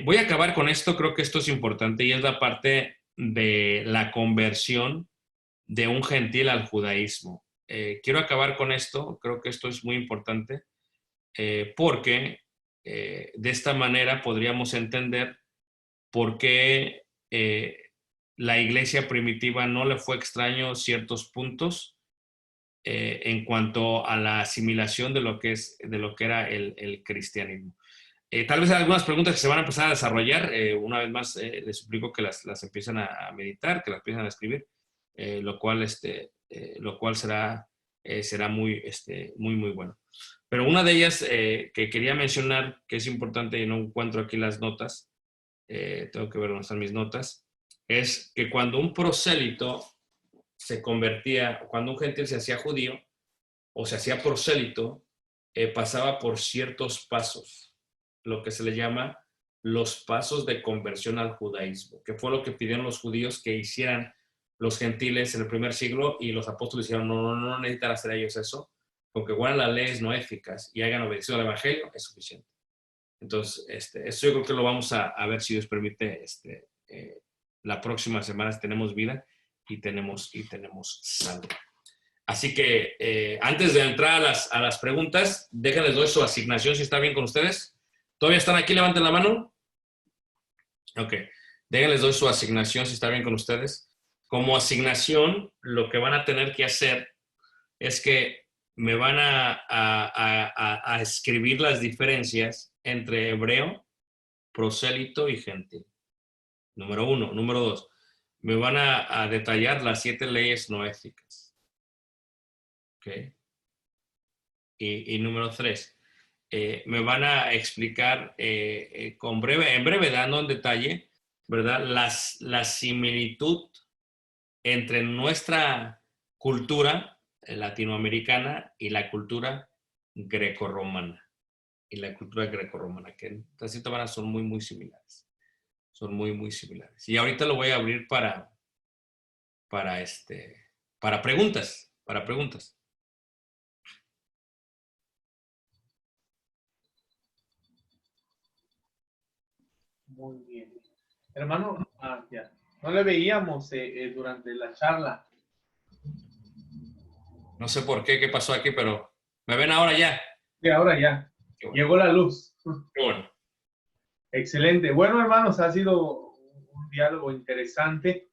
Voy a acabar con esto, creo que esto es importante y es la parte de la conversión de un gentil al judaísmo. Quiero acabar con esto, creo que esto es muy importante porque de esta manera podríamos entender por qué la iglesia primitiva no le fue extraño ciertos puntos en cuanto a la asimilación de lo que era el cristianismo. Tal vez hay algunas preguntas que se van a empezar a desarrollar. Una vez más, les suplico que las empiecen a meditar, que las empiecen a escribir, lo cual será muy, muy bueno. Pero una de ellas que quería mencionar, que es importante y no encuentro aquí las notas, tengo que ver dónde están mis notas, es que cuando un prosélito se convertía, cuando un gentil se hacía judío o se hacía prosélito, pasaba por ciertos pasos, lo que se le llama los pasos de conversión al judaísmo, que fue lo que pidieron los judíos que hicieran los gentiles en el primer siglo, y los apóstoles dijeron, no necesitan hacer ellos eso, porque guardan las leyes no éticas y hayan obedecido al evangelio, es suficiente. Entonces, eso yo creo que lo vamos a ver, si Dios permite, la próxima semana, si tenemos vida y tenemos salud. Así que antes de entrar a las preguntas, déjenles doy su asignación, si está bien con ustedes. ¿Todavía están aquí? Levanten la mano. Ok. Déjenles doy su asignación, si está bien con ustedes. Como asignación, lo que van a tener que hacer es que me van a escribir las diferencias entre hebreo, prosélito y gentil. Número 1. Número 2. Me van a detallar las 7 leyes no éticas. ¿Ok? Y número 3. Me van a explicar en breve, dando en detalle, ¿verdad? La similitud entre nuestra cultura latinoamericana y la cultura grecorromana. Que de cierta manera son muy, muy similares. Son muy, muy similares. Y ahorita lo voy a abrir para preguntas. Muy bien. Hermano, ya. No le veíamos durante la charla. No sé por qué pasó aquí, pero ¿me ven ahora ya? Sí, ahora ya. Bueno. Llegó la luz. Qué bueno. Excelente. Bueno, hermanos, ha sido un diálogo interesante.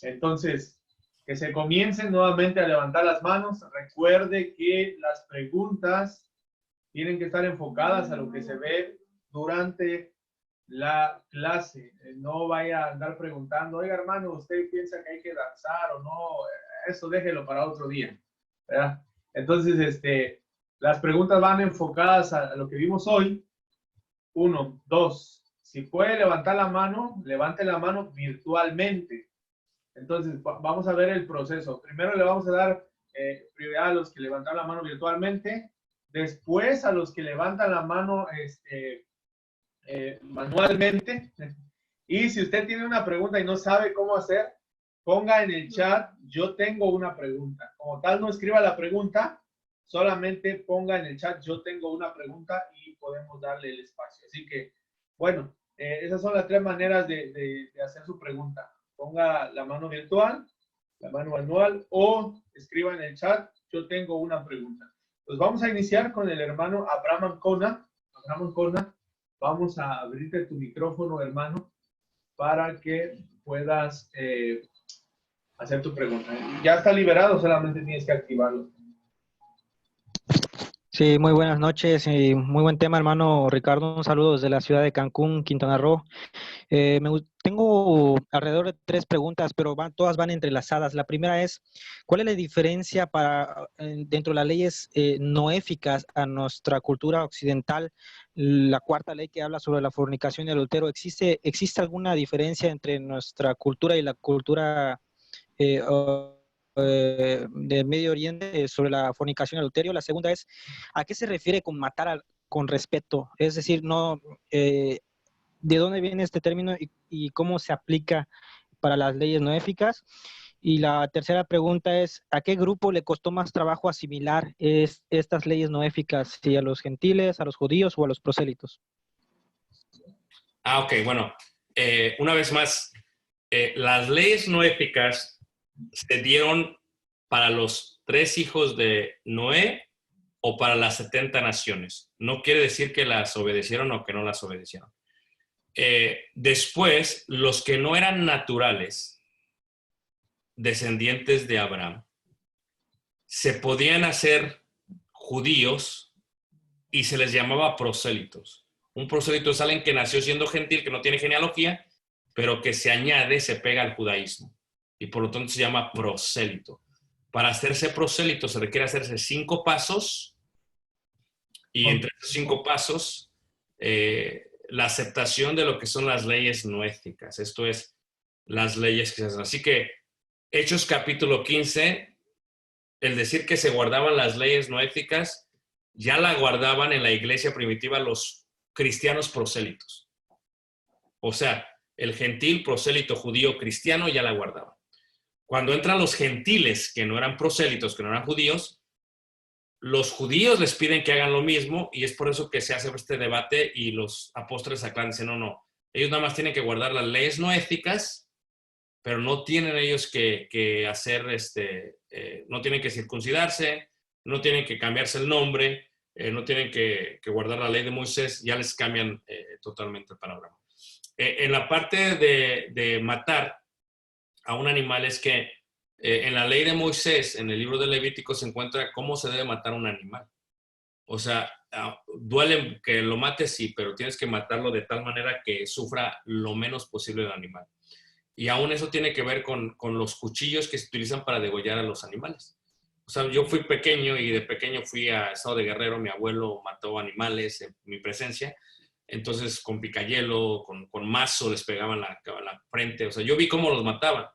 Entonces, que se comiencen nuevamente a levantar las manos. Recuerde que las preguntas tienen que estar enfocadas a lo que se ve durante la clase. No vaya a andar preguntando, oiga, hermano, ¿usted piensa que hay que danzar o no? Eso déjelo para otro día, ¿verdad? Entonces, las preguntas van enfocadas a lo que vimos hoy. 1, 2. Si puede levantar la mano, levante la mano virtualmente. Entonces, vamos a ver el proceso. Primero le vamos a dar prioridad a los que levantan la mano virtualmente. Después a los que levantan la mano manualmente. Y si usted tiene una pregunta y no sabe cómo hacer, ponga en el chat, yo tengo una pregunta. Como tal, no escriba la pregunta, solamente ponga en el chat, yo tengo una pregunta, y podemos darle el espacio. Así que, bueno, esas son las 3 maneras de hacer su pregunta. Ponga la mano virtual, la mano manual, o escriba en el chat, yo tengo una pregunta. Pues vamos a iniciar con el hermano Abraham Ancona. Abraham Ancona, vamos a abrirte tu micrófono, hermano, para que puedas hacer tu pregunta. Ya está liberado, solamente tienes que activarlo. Sí, muy buenas noches y muy buen tema, hermano Ricardo. Un saludo desde la ciudad de Cancún, Quintana Roo. Tengo alrededor de tres preguntas, pero todas van entrelazadas. La primera es, ¿cuál es la diferencia dentro de las leyes noéficas a nuestra cultura occidental? La cuarta ley que habla sobre la fornicación y el adulterio, ¿existe alguna diferencia entre nuestra cultura y la cultura eh, del Medio Oriente sobre la fornicación y adulterio? La segunda es, ¿a qué se refiere con con respeto? Es decir, no, ¿de dónde viene este término y cómo se aplica para las leyes noéficas? Y la tercera pregunta es, ¿a qué grupo le costó más trabajo asimilar estas leyes noéficas? ¿Si a los gentiles, a los judíos o a los prosélitos? Ok, bueno, una vez más, las leyes noéficas se dieron para los 3 hijos de Noé o para las 70 naciones. No quiere decir que las obedecieron o que no las obedecieron. Después, los que no eran naturales, descendientes de Abraham, se podían hacer judíos y se les llamaba prosélitos. Un prosélito es alguien que nació siendo gentil, que no tiene genealogía, pero que se añade, se pega al judaísmo. Y por lo tanto se llama prosélito. Para hacerse prosélito se requiere hacerse 5 pasos y entre esos 5 pasos la aceptación de lo que son las leyes noéticas. Esto es, las leyes que se hacen. Así que Hechos capítulo 15, el decir que se guardaban las leyes noéticas, ya la guardaban en la iglesia primitiva los cristianos prosélitos. O sea, el gentil prosélito judío cristiano ya la guardaban. Cuando entran los gentiles que no eran prosélitos, que no eran judíos, los judíos les piden que hagan lo mismo y es por eso que se hace este debate y los apóstoles aclaran, dicen, no, ellos nada más tienen que guardar las leyes noéticas, pero no tienen ellos que hacer, no tienen que circuncidarse, no tienen que cambiarse el nombre, no tienen que guardar la ley de Moisés, ya les cambian totalmente el panorama. En la parte de matar a un animal es que en la ley de Moisés, en el libro de Levítico, se encuentra cómo se debe matar a un animal. O sea, duele que lo mates, sí, pero tienes que matarlo de tal manera que sufra lo menos posible el animal. Y aún eso tiene que ver con los cuchillos que se utilizan para degollar a los animales. O sea, yo fui pequeño y de pequeño fui a Estado de Guerrero, mi abuelo mató animales en mi presencia, entonces con picayelo, con mazo les pegaban la frente, o sea, yo vi cómo los mataban.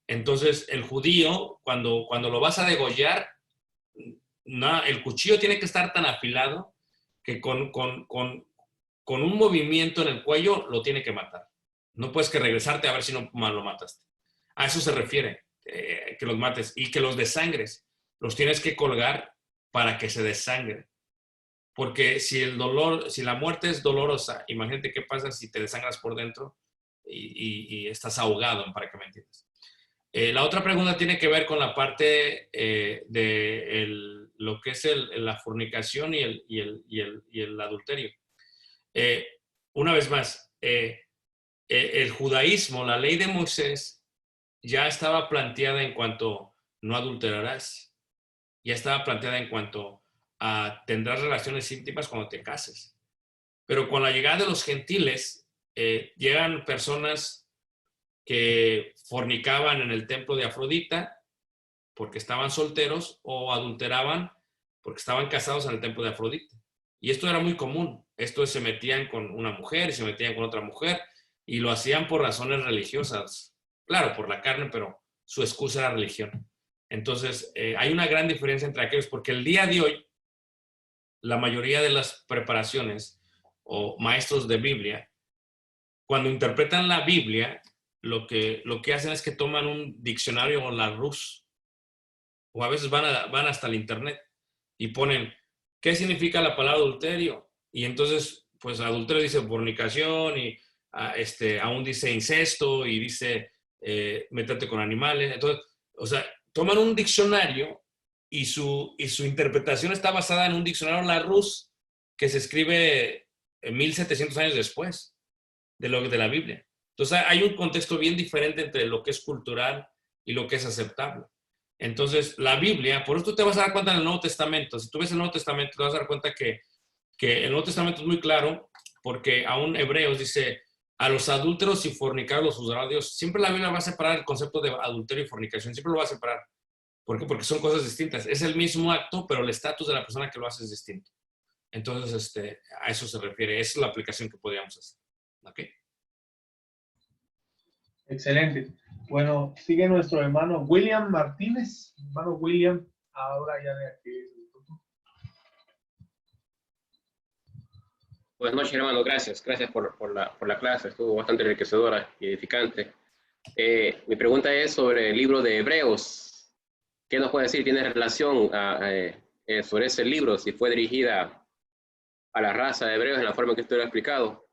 Entonces, el judío, cuando lo vas a degollar, el cuchillo tiene que estar tan afilado que con un movimiento en el cuello lo tiene que matar. No puedes que regresarte a ver si no lo mataste. A eso se refiere, que los mates y que los desangres. Los tienes que colgar para que se desangre. Porque si la muerte es dolorosa, imagínate qué pasa si te desangras por dentro y estás ahogado, para que me entiendas. La otra pregunta tiene que ver con la parte de lo que es la fornicación y el adulterio. Eh, una vez más, el judaísmo, la ley de Moisés, ya estaba planteada en cuanto no adulterarás. Ya estaba planteada en cuanto a tendrás relaciones íntimas cuando te cases. Pero con la llegada de los gentiles, llegan personas que fornicaban en el templo de Afrodita porque estaban solteros o adulteraban porque estaban casados en el templo de Afrodita. Y esto era muy común. Esto se metían con una mujer y se metían con otra mujer y lo hacían por razones religiosas. Claro, por la carne, pero su excusa era religión. Entonces, hay una gran diferencia entre aquellos porque el día de hoy, la mayoría de las preparaciones o maestros de Biblia, cuando interpretan la Biblia, lo que hacen es que toman un diccionario o la Rus, o a veces van hasta el internet y ponen, ¿qué significa la palabra adulterio? Y entonces, pues adulterio dice fornicación y aún dice incesto y dice métete con animales. Entonces, o sea, toman un diccionario y su interpretación está basada en un diccionario la Rus que se escribe 1700 años después de la Biblia. Entonces hay un contexto bien diferente entre lo que es cultural y lo que es aceptable. Entonces, la Biblia, por eso tú te vas a dar cuenta en el Nuevo Testamento. Si tú ves el Nuevo Testamento, te vas a dar cuenta que el Nuevo Testamento es muy claro, porque aún Hebreos dice, a los adúlteros y fornicarios los juzgará Dios. Siempre la Biblia va a separar el concepto de adulterio y fornicación, siempre lo va a separar. ¿Por qué? Porque son cosas distintas. Es el mismo acto, pero el estatus de la persona que lo hace es distinto. Entonces, a eso se refiere. Esa es la aplicación que podríamos hacer. ¿Ok? Excelente. Bueno, sigue nuestro hermano William Martínez. Hermano William, ahora ya de aquí. Buenas noches, hermano. Gracias. Gracias por la clase. Estuvo bastante enriquecedora y edificante. Mi pregunta es sobre el libro de Hebreos. ¿Qué nos puede decir? ¿Tiene relación sobre ese libro? Si fue dirigida a la raza de hebreos en la forma que usted lo ha explicado.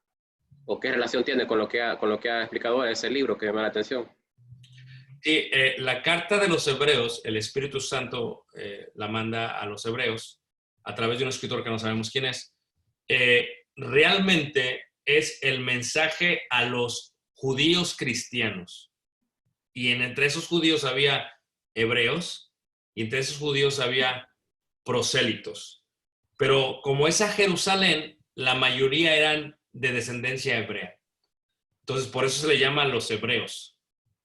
¿O qué relación tiene con lo que ha explicado ese libro que me llama la atención? Sí, la carta de los hebreos, el Espíritu Santo la manda a los hebreos a través de un escritor que no sabemos quién es. Realmente es el mensaje a los judíos cristianos. Y entre esos judíos había hebreos y entre esos judíos había prosélitos. Pero como es a Jerusalén, la mayoría eran de descendencia hebrea. Entonces, por eso se le llama los hebreos,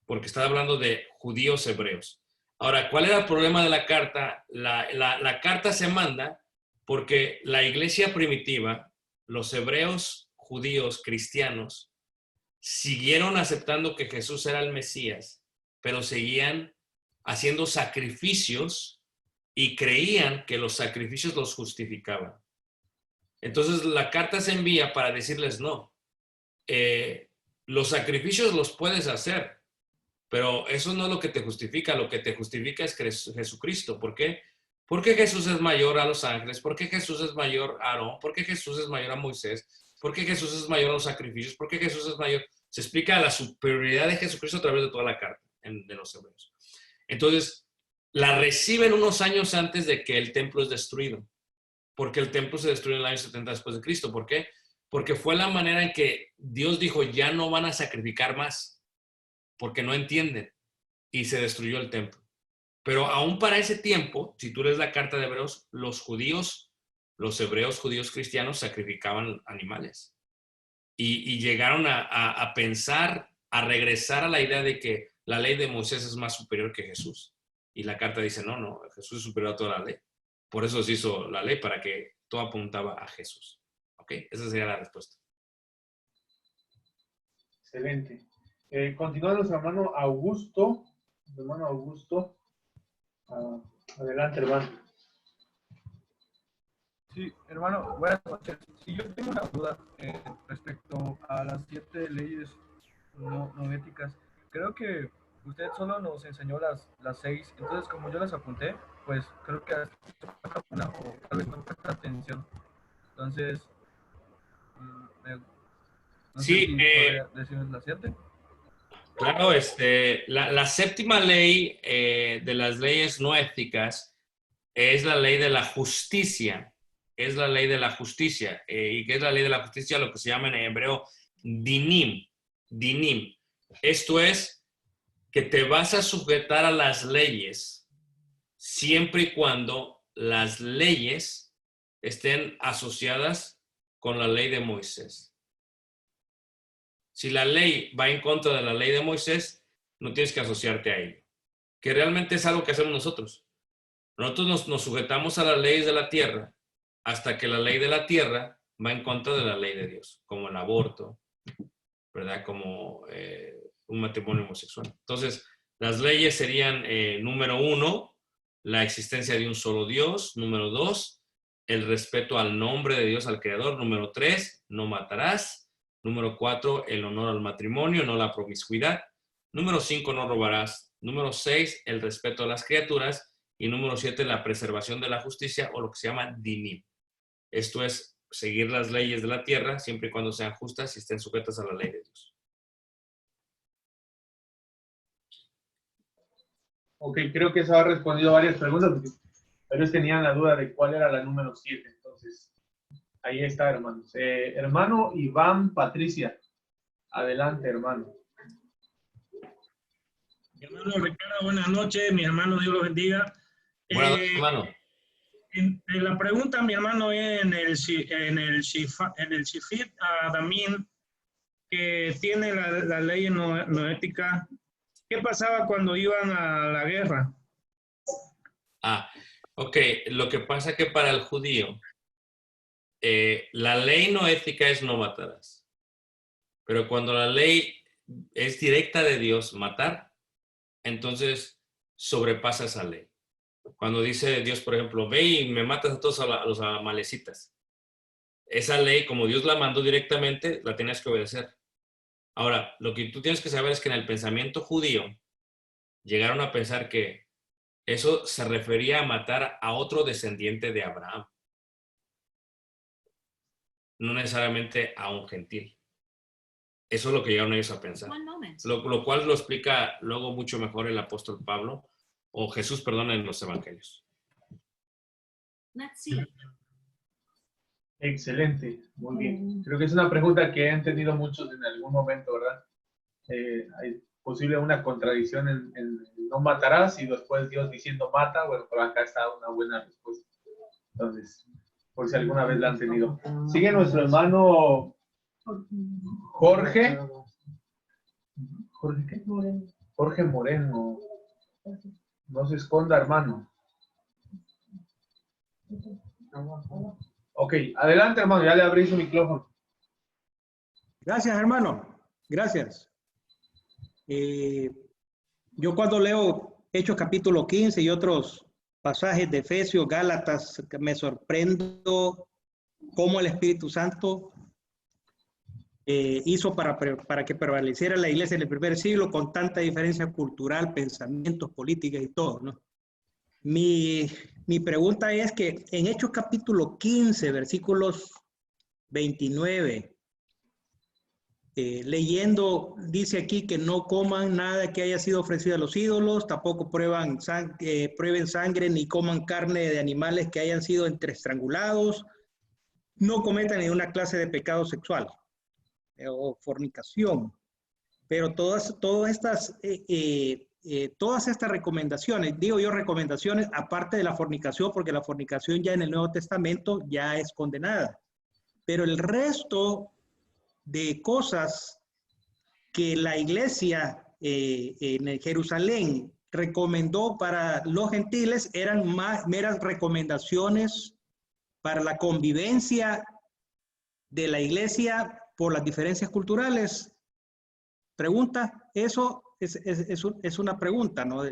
porque está hablando de judíos hebreos. Ahora, ¿cuál era el problema de la carta? La carta se manda porque la iglesia primitiva, los hebreos, judíos, cristianos, siguieron aceptando que Jesús era el Mesías, pero seguían haciendo sacrificios y creían que los sacrificios los justificaban. Entonces, la carta se envía para decirles no. Los sacrificios los puedes hacer, pero eso no es lo que te justifica. Lo que te justifica es Jesucristo. ¿Por qué? Porque Jesús es mayor a los ángeles, porque Jesús es mayor a Aarón, porque Jesús es mayor a Moisés, porque Jesús es mayor a los sacrificios, porque Jesús es mayor. Se explica la superioridad de Jesucristo a través de toda la carta de los hebreos. Entonces, la reciben unos años antes de que el templo es destruido, porque el templo se destruyó en el año 70 después de Cristo. ¿Por qué? Porque fue la manera en que Dios dijo, ya no van a sacrificar más, porque no entienden, y se destruyó el templo. Pero aún para ese tiempo, si tú lees la carta de Hebreos, los judíos, los hebreos judíos cristianos sacrificaban animales. Y llegaron a pensar, a regresar a la idea de que la ley de Moisés es más superior que Jesús. Y la carta dice, no, Jesús es superior a toda la ley. Por eso se hizo la ley, para que todo apuntaba a Jesús. ¿Ok? Esa sería la respuesta. Excelente. Continúa nuestro hermano Augusto. Hermano Augusto. Adelante, hermano. Sí, hermano, buenas noches. Si yo tengo una duda respecto a las 7 leyes noéticas, creo que usted solo nos enseñó las 6, entonces como yo las apunté, pues creo que una o tal vez no presta atención. Entonces, no sé si podría decirnos las 7. Claro, la séptima ley de las leyes noéticas es la ley de la justicia. Es la ley de la justicia. ¿Y qué es la ley de la justicia? Lo que se llama en hebreo dinim. Dinim. Esto es que te vas a sujetar a las leyes siempre y cuando las leyes estén asociadas con la ley de Moisés. Si la ley va en contra de la ley de Moisés, no tienes que asociarte a ello. Que realmente es algo que hacemos nosotros. Nosotros nos sujetamos a las leyes de la tierra hasta que la ley de la tierra va en contra de la ley de Dios, como el aborto, ¿verdad? Como un matrimonio homosexual. Entonces, las leyes serían, número 1, la existencia de un solo Dios. Número 2, el respeto al nombre de Dios, al Creador. Número 3, no matarás. Número 4, el honor al matrimonio, no la promiscuidad. Número 5, no robarás. Número 6, el respeto a las criaturas. Y número 7, la preservación de la justicia, o lo que se llama dinim. Esto es seguir las leyes de la tierra siempre y cuando sean justas y estén sujetas a la ley de Dios. Ok, creo que eso ha respondido a varias preguntas, pero ellos tenían la duda de cuál era la número 7. Entonces, ahí está, hermanos. Hermano Iván Patricia. Adelante, hermano. Mi hermano Ricardo, buenas noches. Mi hermano, Dios los bendiga. Buenas noches, hermano. En la pregunta, mi hermano, es en el Shifit Adamim, que tiene la ley noética. ¿Qué pasaba cuando iban a la guerra? Ok. Lo que pasa es que para el judío, la ley noética es no matarás. Pero cuando la ley es directa de Dios, matar, entonces sobrepasa esa ley. Cuando dice Dios, por ejemplo, ve y me matas a todos a los amalecitas. Esa ley, como Dios la mandó directamente, la tienes que obedecer. Ahora, lo que tú tienes que saber es que en el pensamiento judío llegaron a pensar que eso se refería a matar a otro descendiente de Abraham. No necesariamente a un gentil. Eso es lo que llegaron ellos a pensar. Lo cual lo explica luego mucho mejor el apóstol Pablo, o Jesús, perdón, en los evangelios. Excelente, muy bien. Creo que es una pregunta que han tenido muchos en algún momento, ¿verdad? Hay posible una contradicción en no matarás y después Dios diciendo mata. Bueno, por acá está una buena respuesta. Entonces, por si alguna vez la han tenido. Sigue nuestro hermano Jorge. ¿Jorge qué? Jorge Moreno. No se esconda, hermano. Ok, adelante, hermano, ya le abrí su micrófono. Gracias, hermano. Gracias. Yo cuando leo Hechos capítulo 15 y otros pasajes de Efesios, Gálatas, me sorprendo cómo el Espíritu Santo hizo para que prevaleciera la iglesia en el primer siglo con tanta diferencia cultural, pensamientos, políticas y todo, ¿no? Mi pregunta es que en Hechos capítulo 15, versículos 29, leyendo, dice aquí que no coman nada que haya sido ofrecido a los ídolos, tampoco prueben sangre ni coman carne de animales que hayan sido estrangulados, no cometan ninguna clase de pecado sexual o fornicación. Pero todas estas recomendaciones, digo yo recomendaciones, aparte de la fornicación, porque la fornicación ya en el Nuevo Testamento ya es condenada. Pero el resto de cosas que la iglesia en Jerusalén recomendó para los gentiles eran meras recomendaciones para la convivencia de la iglesia por las diferencias culturales. Pregunta, eso es una pregunta, ¿no?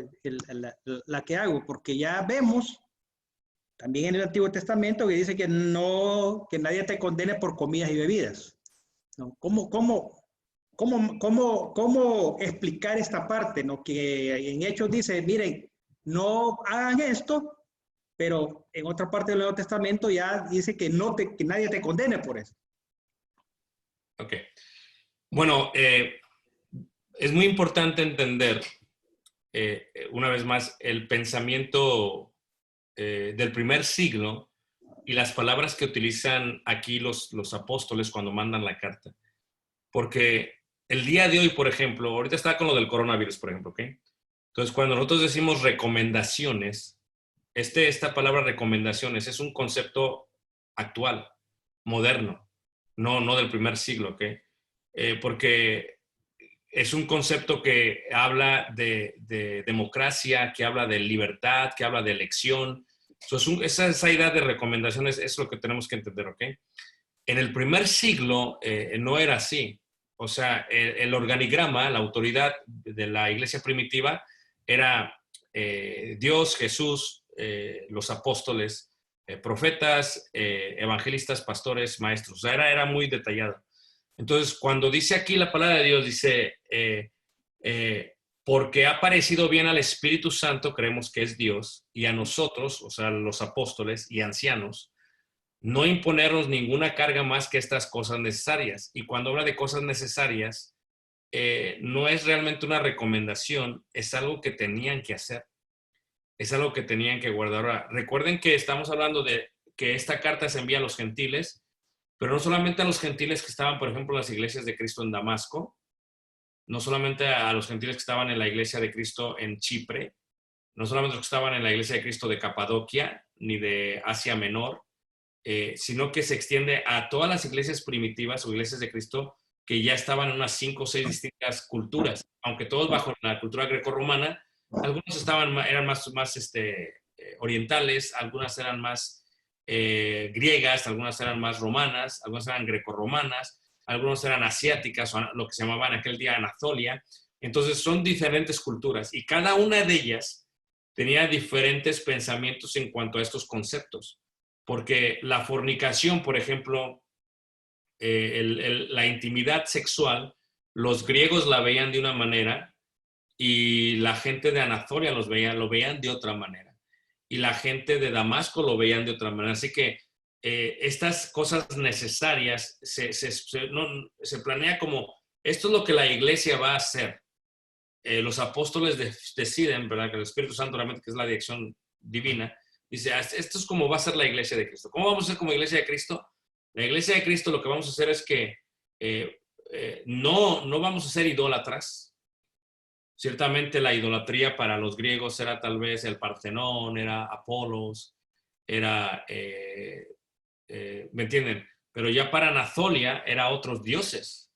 La que hago, porque ya vemos también en el Antiguo Testamento que dice que nadie te condene por comidas y bebidas, ¿no? ¿Cómo explicar esta parte, ¿no? Que en Hechos dice, miren, no hagan esto, pero en otra parte del Nuevo Testamento ya dice que nadie te condene por eso. Ok. Bueno, es muy importante entender, una vez más, el pensamiento del primer siglo y las palabras que utilizan aquí los apóstoles cuando mandan la carta. Porque el día de hoy, por ejemplo, ahorita está con lo del coronavirus, por ejemplo, ¿ok? Entonces, cuando nosotros decimos recomendaciones, esta palabra recomendaciones es un concepto actual, moderno, no del primer siglo, ¿ok? Porque es un concepto que habla de democracia, que habla de libertad, que habla de elección. Esa idea de recomendaciones es lo que tenemos que entender, ¿ok? En el primer siglo no era así. O sea, el organigrama, la autoridad de la iglesia primitiva era Dios, Jesús, los apóstoles, profetas, evangelistas, pastores, maestros. O sea, era muy detallado. Entonces, cuando dice aquí la palabra de Dios, dice, porque ha parecido bien al Espíritu Santo, creemos que es Dios, y a nosotros, o sea, los apóstoles y ancianos, no imponernos ninguna carga más que estas cosas necesarias. Y cuando habla de cosas necesarias, no es realmente una recomendación, es algo que tenían que hacer. Es algo que tenían que guardar. Ahora, recuerden que estamos hablando de que esta carta se envía a los gentiles, pero no solamente a los gentiles que estaban, por ejemplo, en las iglesias de Cristo en Damasco, no solamente a los gentiles que estaban en la iglesia de Cristo en Chipre, no solamente los que estaban en la iglesia de Cristo de Capadocia, ni de Asia Menor, sino que se extiende a todas las iglesias primitivas o iglesias de Cristo que ya estaban en unas 5 o 6 distintas culturas, aunque todos bajo la cultura grecorromana. Algunos eran más orientales, algunas eran más griegas, algunas eran más romanas, algunas eran grecorromanas, algunos eran asiáticas, o lo que se llamaba en aquel día Anazolia. Entonces son diferentes culturas y cada una de ellas tenía diferentes pensamientos en cuanto a estos conceptos. Porque la fornicación, por ejemplo, la intimidad sexual, los griegos la veían de una manera y la gente de Anatolia lo veían de otra manera. Y la gente de Damasco lo veían de otra manera. Así que estas cosas necesarias se planea como, esto es lo que la iglesia va a hacer. Los apóstoles deciden, ¿verdad? Que el Espíritu Santo realmente, que es la dirección divina, dice, esto es como va a ser la iglesia de Cristo. ¿Cómo vamos a ser como iglesia de Cristo? La iglesia de Cristo lo que vamos a hacer es que no vamos a ser idólatras. Ciertamente la idolatría para los griegos era tal vez el Partenón, era Apolos, era, ¿me entienden? Pero ya para Anazolia era otros dioses.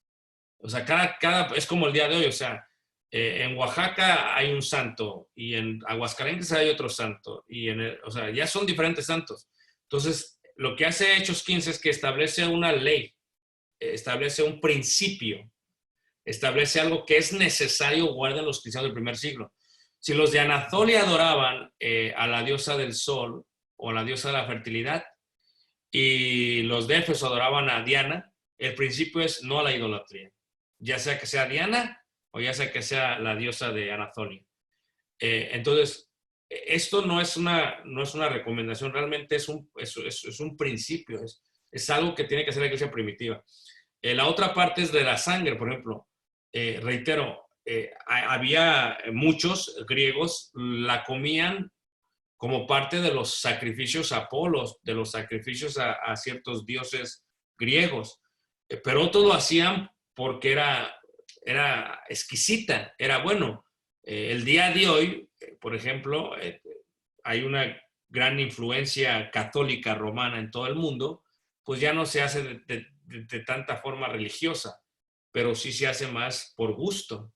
O sea, es como el día de hoy, o sea, en Oaxaca hay un santo y en Aguascalientes hay otro santo y o sea, ya son diferentes santos. Entonces, lo que hace Hechos 15 es que establece una ley, establece un principio, establece algo que es necesario guardar los cristianos del primer siglo. Si los de Anatolia adoraban a la diosa del sol o a la diosa de la fertilidad y los de Éfeso adoraban a Diana, el principio es no a la idolatría, ya sea que sea Diana o ya sea que sea la diosa de Anatolia. Entonces, esto no es una recomendación, realmente es un principio, es algo que tiene que hacer la iglesia primitiva. La otra parte es de la sangre, por ejemplo. Reitero, había muchos griegos, la comían como parte de los sacrificios a Apolos, de los sacrificios a ciertos dioses griegos, pero otros lo hacían porque era exquisita, era bueno. El día de hoy, por ejemplo, hay una gran influencia católica romana en todo el mundo, pues ya no se hace de tanta forma religiosa, pero sí se hace más por gusto.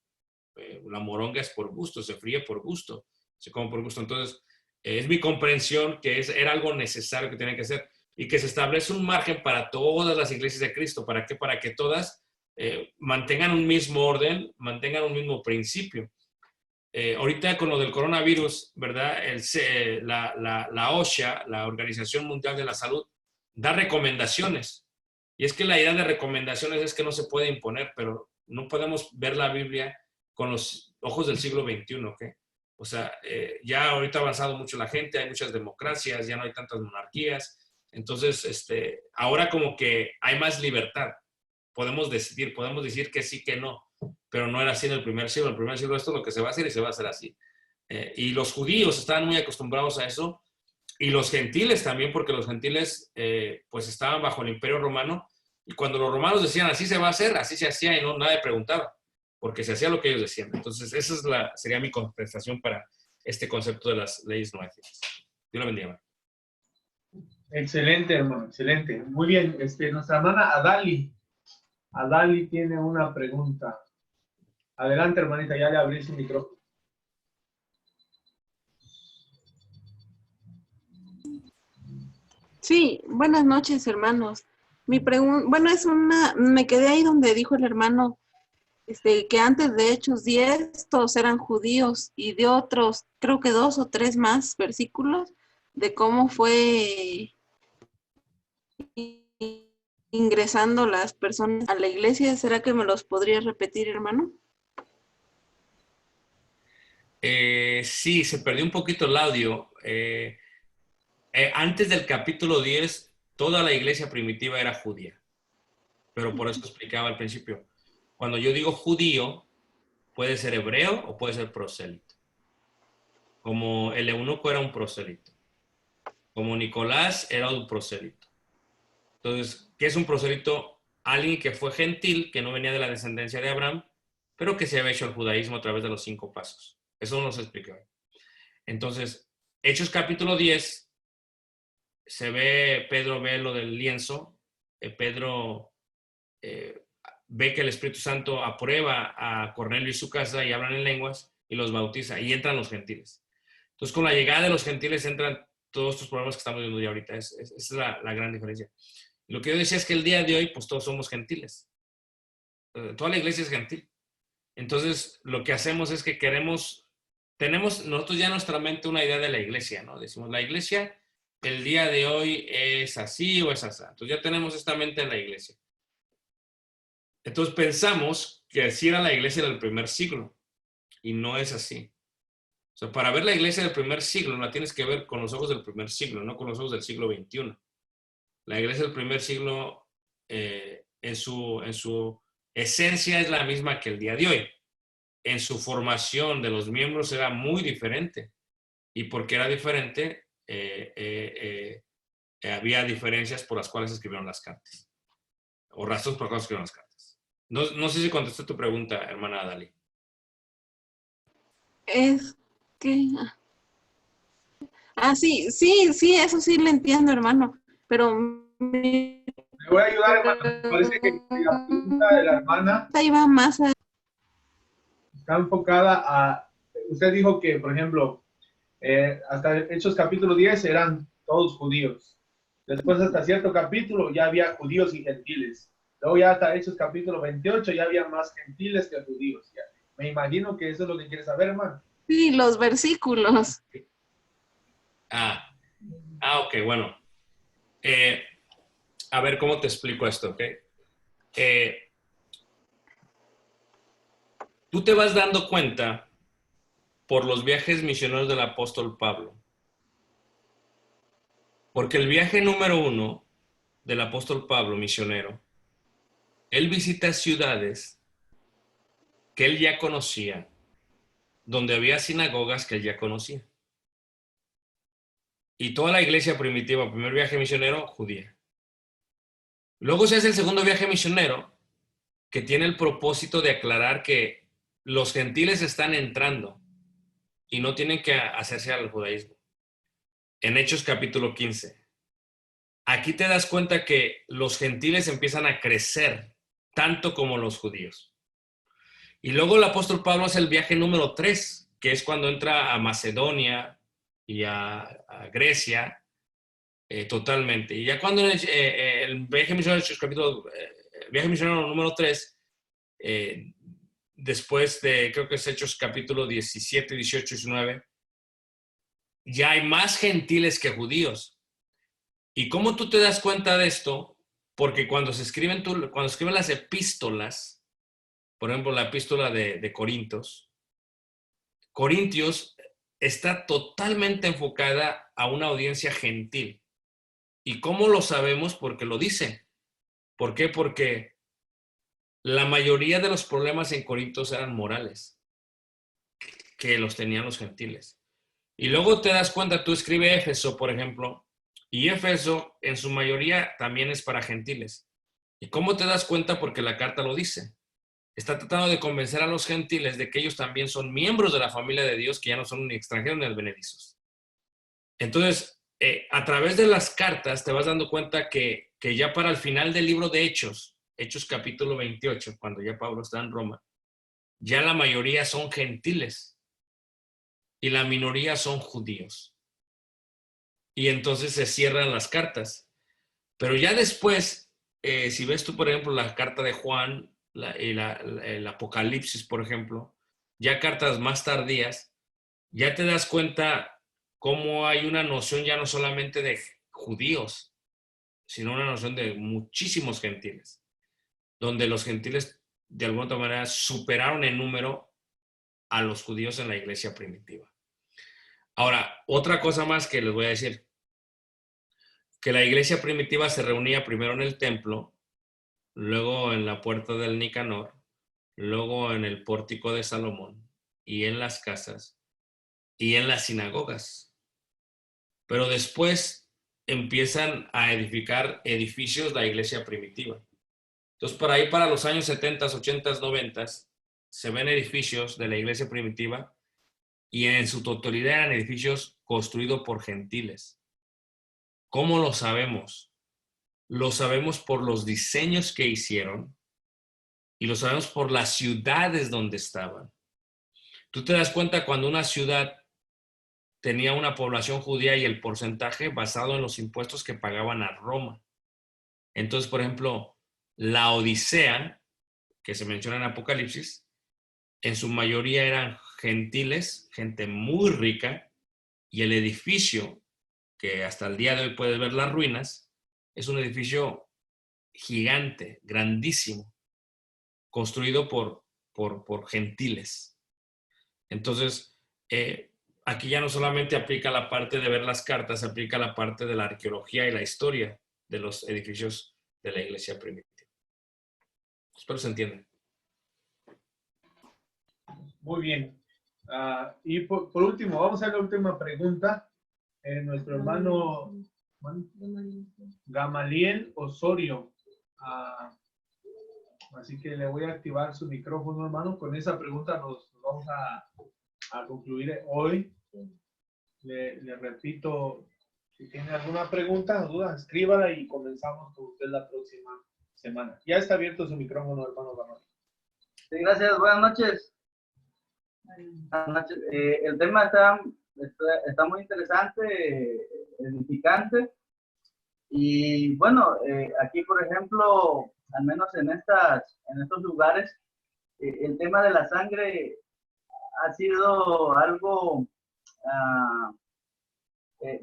La moronga es por gusto, se fríe por gusto, se come por gusto. Entonces, es mi comprensión que era algo necesario que tenía que hacer y que se establece un margen para todas las iglesias de Cristo. ¿Para qué? Para que todas mantengan un mismo orden, mantengan un mismo principio. Ahorita con lo del coronavirus, ¿verdad? La OSHA, la Organización Mundial de la Salud, da recomendaciones. Y es que la idea de recomendaciones es que no se puede imponer, pero no podemos ver la Biblia con los ojos del siglo XXI, ¿ok? O sea, ya ahorita ha avanzado mucho la gente, hay muchas democracias, ya no hay tantas monarquías. Entonces, ahora como que hay más libertad. Podemos decir que sí, que no, pero no era así en el primer siglo. En el primer siglo esto es lo que se va a hacer y se va a hacer así. Y los judíos estaban muy acostumbrados a eso, y los gentiles también, porque los gentiles pues estaban bajo el Imperio Romano, y cuando los romanos decían así se va a hacer, así se hacía y no nadie preguntaba, porque se hacía lo que ellos decían. Entonces esa sería mi contestación para este concepto de las leyes no éticas. Dios la bendiga. Excelente, hermano, excelente. Muy bien, nuestra hermana Adali tiene una pregunta. Adelante, hermanita, ya le abrí su micrófono. Sí, buenas noches, hermanos. Mi pregunta, bueno, me quedé ahí donde dijo el hermano, que antes de Hechos 10 todos eran judíos, y de otros, creo que 2 o 3 más versículos de cómo fue ingresando las personas a la iglesia. ¿Será que me los podría repetir, hermano? Sí, se perdió un poquito el audio. Antes del capítulo 10, toda la iglesia primitiva era judía. Pero por eso explicaba al principio. Cuando yo digo judío, puede ser hebreo o puede ser prosélito. Como el eunuco era un prosélito. Como Nicolás era un prosélito. Entonces, ¿qué es un prosélito? Alguien que fue gentil, que no venía de la descendencia de Abraham, pero que se había hecho el judaísmo a través de los 5 pasos. Eso nos explicó. Entonces, Hechos capítulo 10, Pedro ve lo del lienzo, Pedro ve que el Espíritu Santo aprueba a Cornelio y su casa y hablan en lenguas y los bautiza y entran los gentiles. Entonces, con la llegada de los gentiles entran todos estos problemas que estamos viendo ya ahorita. Esa es la gran diferencia. Lo que yo decía es que el día de hoy, pues todos somos gentiles. Toda la iglesia es gentil. Entonces, lo que hacemos es que tenemos nosotros ya en nuestra mente una idea de la iglesia, ¿no? Decimos, la iglesia el día de hoy es así o es así. Entonces ya tenemos esta mente en la iglesia. Entonces pensamos que así era la iglesia del primer siglo y no es así. O sea, para ver la iglesia del primer siglo la tienes que ver con los ojos del primer siglo, no con los ojos del siglo XXI. La iglesia del primer siglo en su esencia es la misma que el día de hoy. En su formación de los miembros era muy diferente. Y porque era diferente, había diferencias por las cuales escribieron las cartas. O razones por las cuales escribieron las cartas. No sé si contesté tu pregunta, hermana Adali. Es que... sí, eso sí lo entiendo, hermano. Pero... Me voy a ayudar, hermano. Me parece que la pregunta de la hermana ahí va más a... está enfocada a... Usted dijo que, por ejemplo, hasta Hechos capítulo 10 eran todos judíos. Después hasta cierto capítulo ya había judíos y gentiles. Luego ya hasta Hechos capítulo 28 ya había más gentiles que judíos. Ya. Me imagino que eso es lo que quieres saber, hermano. Sí, los versículos. Ok, bueno. A ver, ¿cómo te explico esto? ¿Ok? Tú te vas dando cuenta por los viajes misioneros del apóstol Pablo. Porque el viaje número 1 del apóstol Pablo, misionero, él visita ciudades que él ya conocía, donde había sinagogas que él ya conocía. Y toda la iglesia primitiva, primer viaje misionero, judía. Luego se hace el segundo viaje misionero, que tiene el propósito de aclarar que los gentiles están entrando y no tienen que hacerse al judaísmo. En Hechos capítulo 15. Aquí te das cuenta que los gentiles empiezan a crecer tanto como los judíos. Y luego el apóstol Pablo hace el viaje número 3, que es cuando entra a Macedonia y a Grecia totalmente. Y ya cuando el viaje misionero, viaje misionero número 3, después de, creo que es Hechos capítulo 17, 18, 19, ya hay más gentiles que judíos. ¿Y cómo tú te das cuenta de esto? Porque cuando escriben las epístolas, por ejemplo, la epístola de Corintios está totalmente enfocada a una audiencia gentil. ¿Y cómo lo sabemos? Porque lo dice. ¿Por qué? Porque la mayoría de los problemas en Corintios eran morales, que los tenían los gentiles. Y luego te das cuenta, tú escribes Éfeso, por ejemplo, y Éfeso en su mayoría también es para gentiles. ¿Y cómo te das cuenta? Porque la carta lo dice. Está tratando de convencer a los gentiles de que ellos también son miembros de la familia de Dios, que ya no son ni extranjeros ni advenedizos. Entonces, a través de las cartas te vas dando cuenta que ya para el final del libro de Hechos capítulo 28, cuando ya Pablo está en Roma, ya la mayoría son gentiles y la minoría son judíos. Y entonces se cierran las cartas. Pero ya después, si ves tú, por ejemplo, la carta de Juan, el Apocalipsis, por ejemplo, ya cartas más tardías, ya te das cuenta cómo hay una noción ya no solamente de judíos, sino una noción de muchísimos gentiles, donde los gentiles de alguna otra manera superaron en número a los judíos en la iglesia primitiva. Ahora, otra cosa más que les voy a decir, que la iglesia primitiva se reunía primero en el templo, luego en la puerta del Nicanor, luego en el pórtico de Salomón, y en las casas, y en las sinagogas. Pero después empiezan a edificar edificios la iglesia primitiva. Entonces, por ahí para los años 70, 80, 90, se ven edificios de la iglesia primitiva y en su totalidad eran edificios construidos por gentiles. ¿Cómo lo sabemos? Lo sabemos por los diseños que hicieron y lo sabemos por las ciudades donde estaban. Tú te das cuenta cuando una ciudad tenía una población judía y el porcentaje basado en los impuestos que pagaban a Roma. Entonces, por ejemplo, la Odisea, que se menciona en Apocalipsis, en su mayoría eran gentiles, gente muy rica, y el edificio, que hasta el día de hoy puedes ver las ruinas, es un edificio gigante, grandísimo, construido por gentiles. Entonces, aquí ya no solamente aplica la parte de ver las cartas, aplica la parte de la arqueología y la historia de los edificios de la iglesia primitiva. Espero se entienda. Muy bien. Y por último, vamos a hacer la última pregunta. Nuestro hermano Gamaliel Osorio. Así que le voy a activar su micrófono, hermano. Con esa pregunta nos vamos a concluir hoy. Le repito, si tiene alguna pregunta o duda, escríbala y comenzamos con usted la próxima semana. Ya está abierto su micrófono, hermano Gamaliel. Sí, gracias. Buenas noches. Buenas noches. El tema está muy interesante, edificante. Y bueno, aquí, por ejemplo, al menos en estos lugares, el tema de la sangre ha sido algo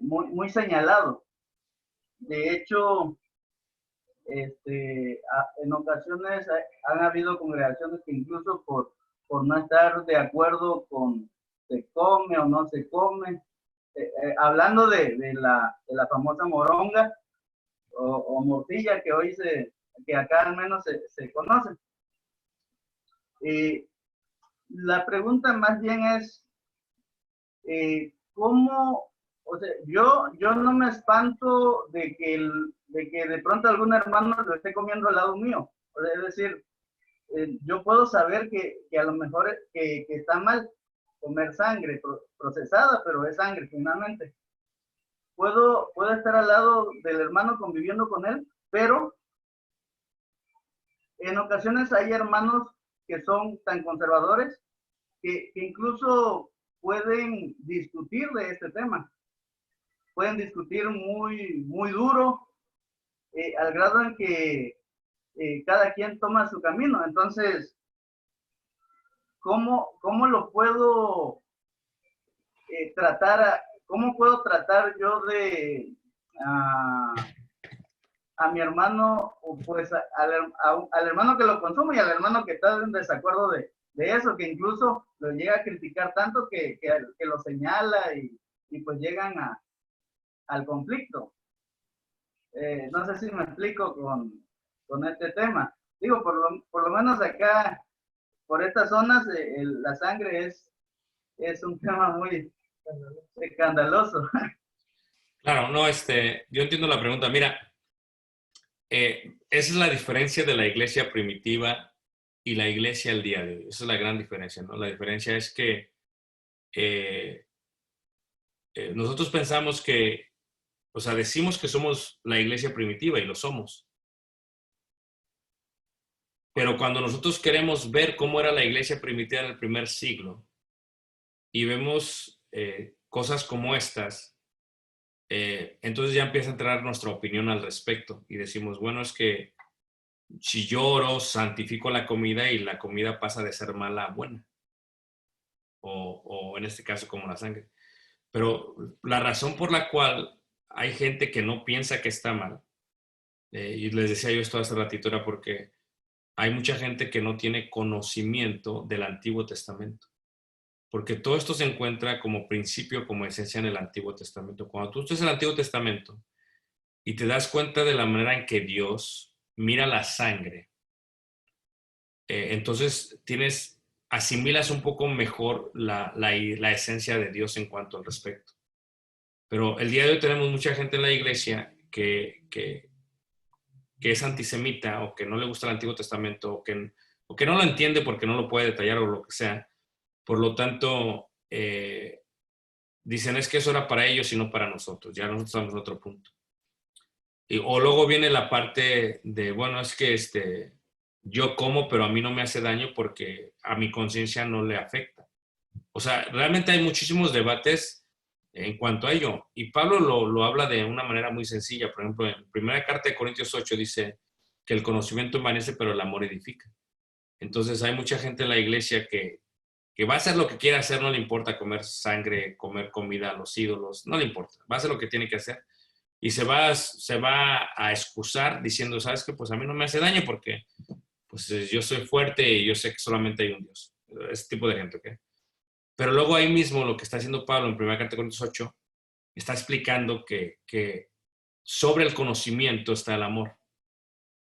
muy señalado. De hecho, en ocasiones han habido congregaciones que incluso por no estar de acuerdo con se come o no se come, hablando de la famosa moronga o morcilla que hoy que acá al menos se conoce. La pregunta más bien es, ¿cómo? O sea, yo no me espanto de que de pronto algún hermano lo esté comiendo al lado mío. O sea, es decir, yo puedo saber que a lo mejor que está mal comer sangre procesada, pero es sangre finalmente. Puedo estar al lado del hermano conviviendo con él, pero en ocasiones hay hermanos que son tan conservadores que incluso pueden discutir de este tema. Pueden discutir muy duro, al grado en que cada quien toma su camino. Entonces, ¿cómo lo puedo tratar? ¿Cómo puedo tratar yo a mi hermano, pues al hermano que lo consume y al hermano que está en desacuerdo de eso, que incluso lo llega a criticar tanto que lo señala y pues llegan al conflicto? No sé si me explico con este tema. Digo, por lo menos acá, por estas zonas, la sangre es un tema muy escandaloso. Claro, no, yo entiendo la pregunta. Mira, esa es la diferencia de la iglesia primitiva y la iglesia al día de hoy. Esa es la gran diferencia, ¿no? La diferencia es que nosotros pensamos que, o sea, decimos que somos la iglesia primitiva y lo somos. Pero cuando nosotros queremos ver cómo era la iglesia primitiva en el primer siglo y vemos cosas como estas, entonces ya empieza a entrar nuestra opinión al respecto y decimos, bueno, es que si yo oro, santifico la comida y la comida pasa de ser mala a buena. O en este caso como la sangre. Pero la razón por la cual hay gente que no piensa que está mal, y les decía yo esto hace ratito, era porque hay mucha gente que no tiene conocimiento del Antiguo Testamento. Porque todo esto se encuentra como principio, como esencia en el Antiguo Testamento. Cuando tú estás en el Antiguo Testamento y te das cuenta de la manera en que Dios mira la sangre, entonces asimilas un poco mejor la esencia de Dios en cuanto al respecto. Pero el día de hoy tenemos mucha gente en la iglesia que es antisemita o que no le gusta el Antiguo Testamento o que o que no lo entiende porque no lo puede detallar o lo que sea. Por lo tanto, dicen es que eso era para ellos y no para nosotros. Ya nosotros estamos en otro punto. O luego viene la parte de, bueno, es que yo como, pero a mí no me hace daño porque a mi conciencia no le afecta. O sea, realmente hay muchísimos debates en cuanto a ello. Y Pablo lo habla de una manera muy sencilla. Por ejemplo, en primera carta de Corintios 8 dice que el conocimiento envanece, pero el amor edifica. Entonces hay mucha gente en la iglesia que va a hacer lo que quiera hacer, no le importa comer sangre, comer comida a los ídolos, no le importa, va a hacer lo que tiene que hacer. Y se va a excusar diciendo, ¿sabes qué? Pues a mí no me hace daño porque pues yo soy fuerte y yo sé que solamente hay un Dios. Ese tipo de gente, ¿ok? Pero luego ahí mismo lo que está haciendo Pablo en 1 Carta de Corintios 8 está explicando que sobre el conocimiento está el amor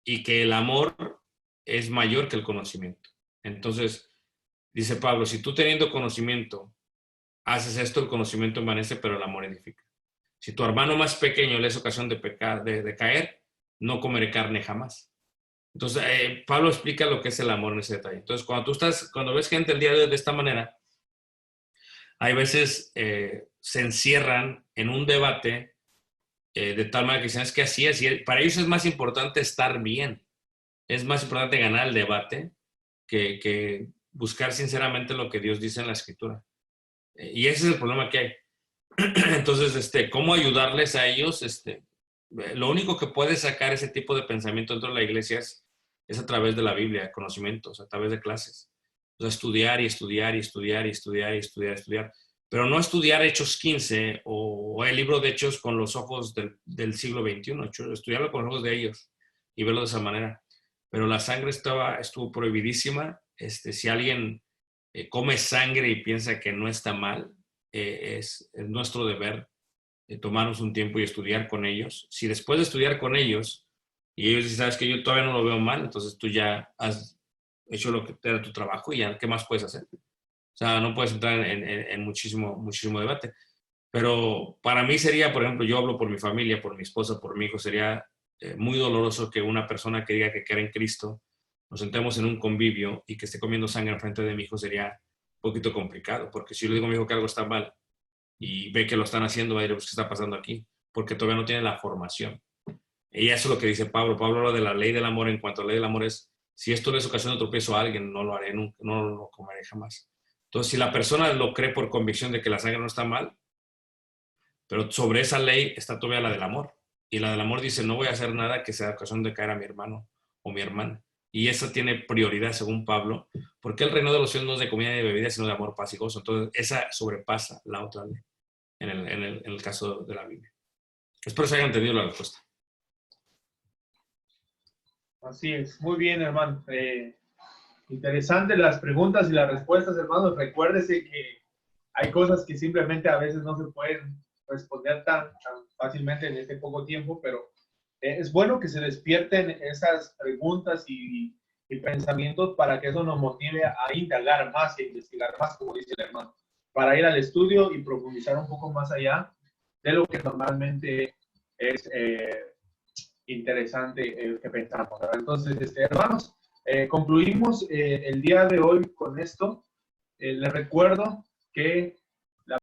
y que el amor es mayor que el conocimiento. Entonces, dice Pablo, si tú teniendo conocimiento haces esto, el conocimiento envanece, pero el amor edifica. Si tu hermano más pequeño le es ocasión de pecar, de caer, no comeré carne jamás. Entonces, Pablo explica lo que es el amor en ese detalle. Entonces, cuando ves gente el día de esta manera, hay veces se encierran en un debate de tal manera que dicen, es que así es. Y para ellos es más importante estar bien. Es más importante ganar el debate que buscar sinceramente lo que Dios dice en la Escritura. Y ese es el problema que hay. Entonces, ¿cómo ayudarles a ellos? Lo único que puede sacar ese tipo de pensamiento dentro de la iglesia es a través de la Biblia, conocimientos, a través de clases. O sea, estudiar y estudiar y estudiar y estudiar y estudiar y estudiar. Pero no estudiar Hechos 15 o el libro de Hechos con los ojos del siglo XXI. Estudiarlo con los ojos de ellos y verlo de esa manera. Pero la sangre estuvo prohibidísima. Si alguien come sangre y piensa que no está mal, es nuestro deber tomarnos un tiempo y estudiar con ellos. Si después de estudiar con ellos, y ellos dicen, sabes que yo todavía no lo veo mal, entonces tú ya has hecho lo que era tu trabajo y ya, ¿qué más puedes hacer? O sea, no puedes entrar en muchísimo debate. Pero para mí sería, por ejemplo, yo hablo por mi familia, por mi esposa, por mi hijo, sería muy doloroso que una persona que diga que cree en Cristo, nos sentemos en un convivio y que esté comiendo sangre enfrente de mi hijo sería un poquito complicado, porque si yo le digo a mi hijo que algo está mal y ve que lo están haciendo, va a decir, pues, ¿qué está pasando aquí? Porque todavía no tiene la formación. Y eso es lo que dice Pablo. Pablo habla de la ley del amor. En cuanto a la ley del amor es, si esto les ocasiona tropiezo a alguien, no lo haré nunca, no lo comeré jamás. Entonces, si la persona lo cree por convicción de que la sangre no está mal, pero sobre esa ley está todavía la del amor. Y la del amor dice, no voy a hacer nada que sea ocasión de caer a mi hermano o mi hermana. Y esa tiene prioridad según Pablo, porque el reino de los cielos no es de comida ni de bebida, sino de amor, paz y gozo. Entonces, esa sobrepasa la otra ley en el caso de la Biblia. Espero que hayan entendido la respuesta. Así es. Muy bien, hermano. Interesante las preguntas y las respuestas, hermanos. Recuérdese que hay cosas que simplemente a veces no se pueden responder tan fácilmente en este poco tiempo, pero es bueno que se despierten esas preguntas y pensamientos para que eso nos motive a indagar más e investigar más, como dice el hermano, para ir al estudio y profundizar un poco más allá de lo que normalmente es interesante que pensamos, ¿verdad? Entonces, hermanos, concluimos el día de hoy con esto. Les recuerdo que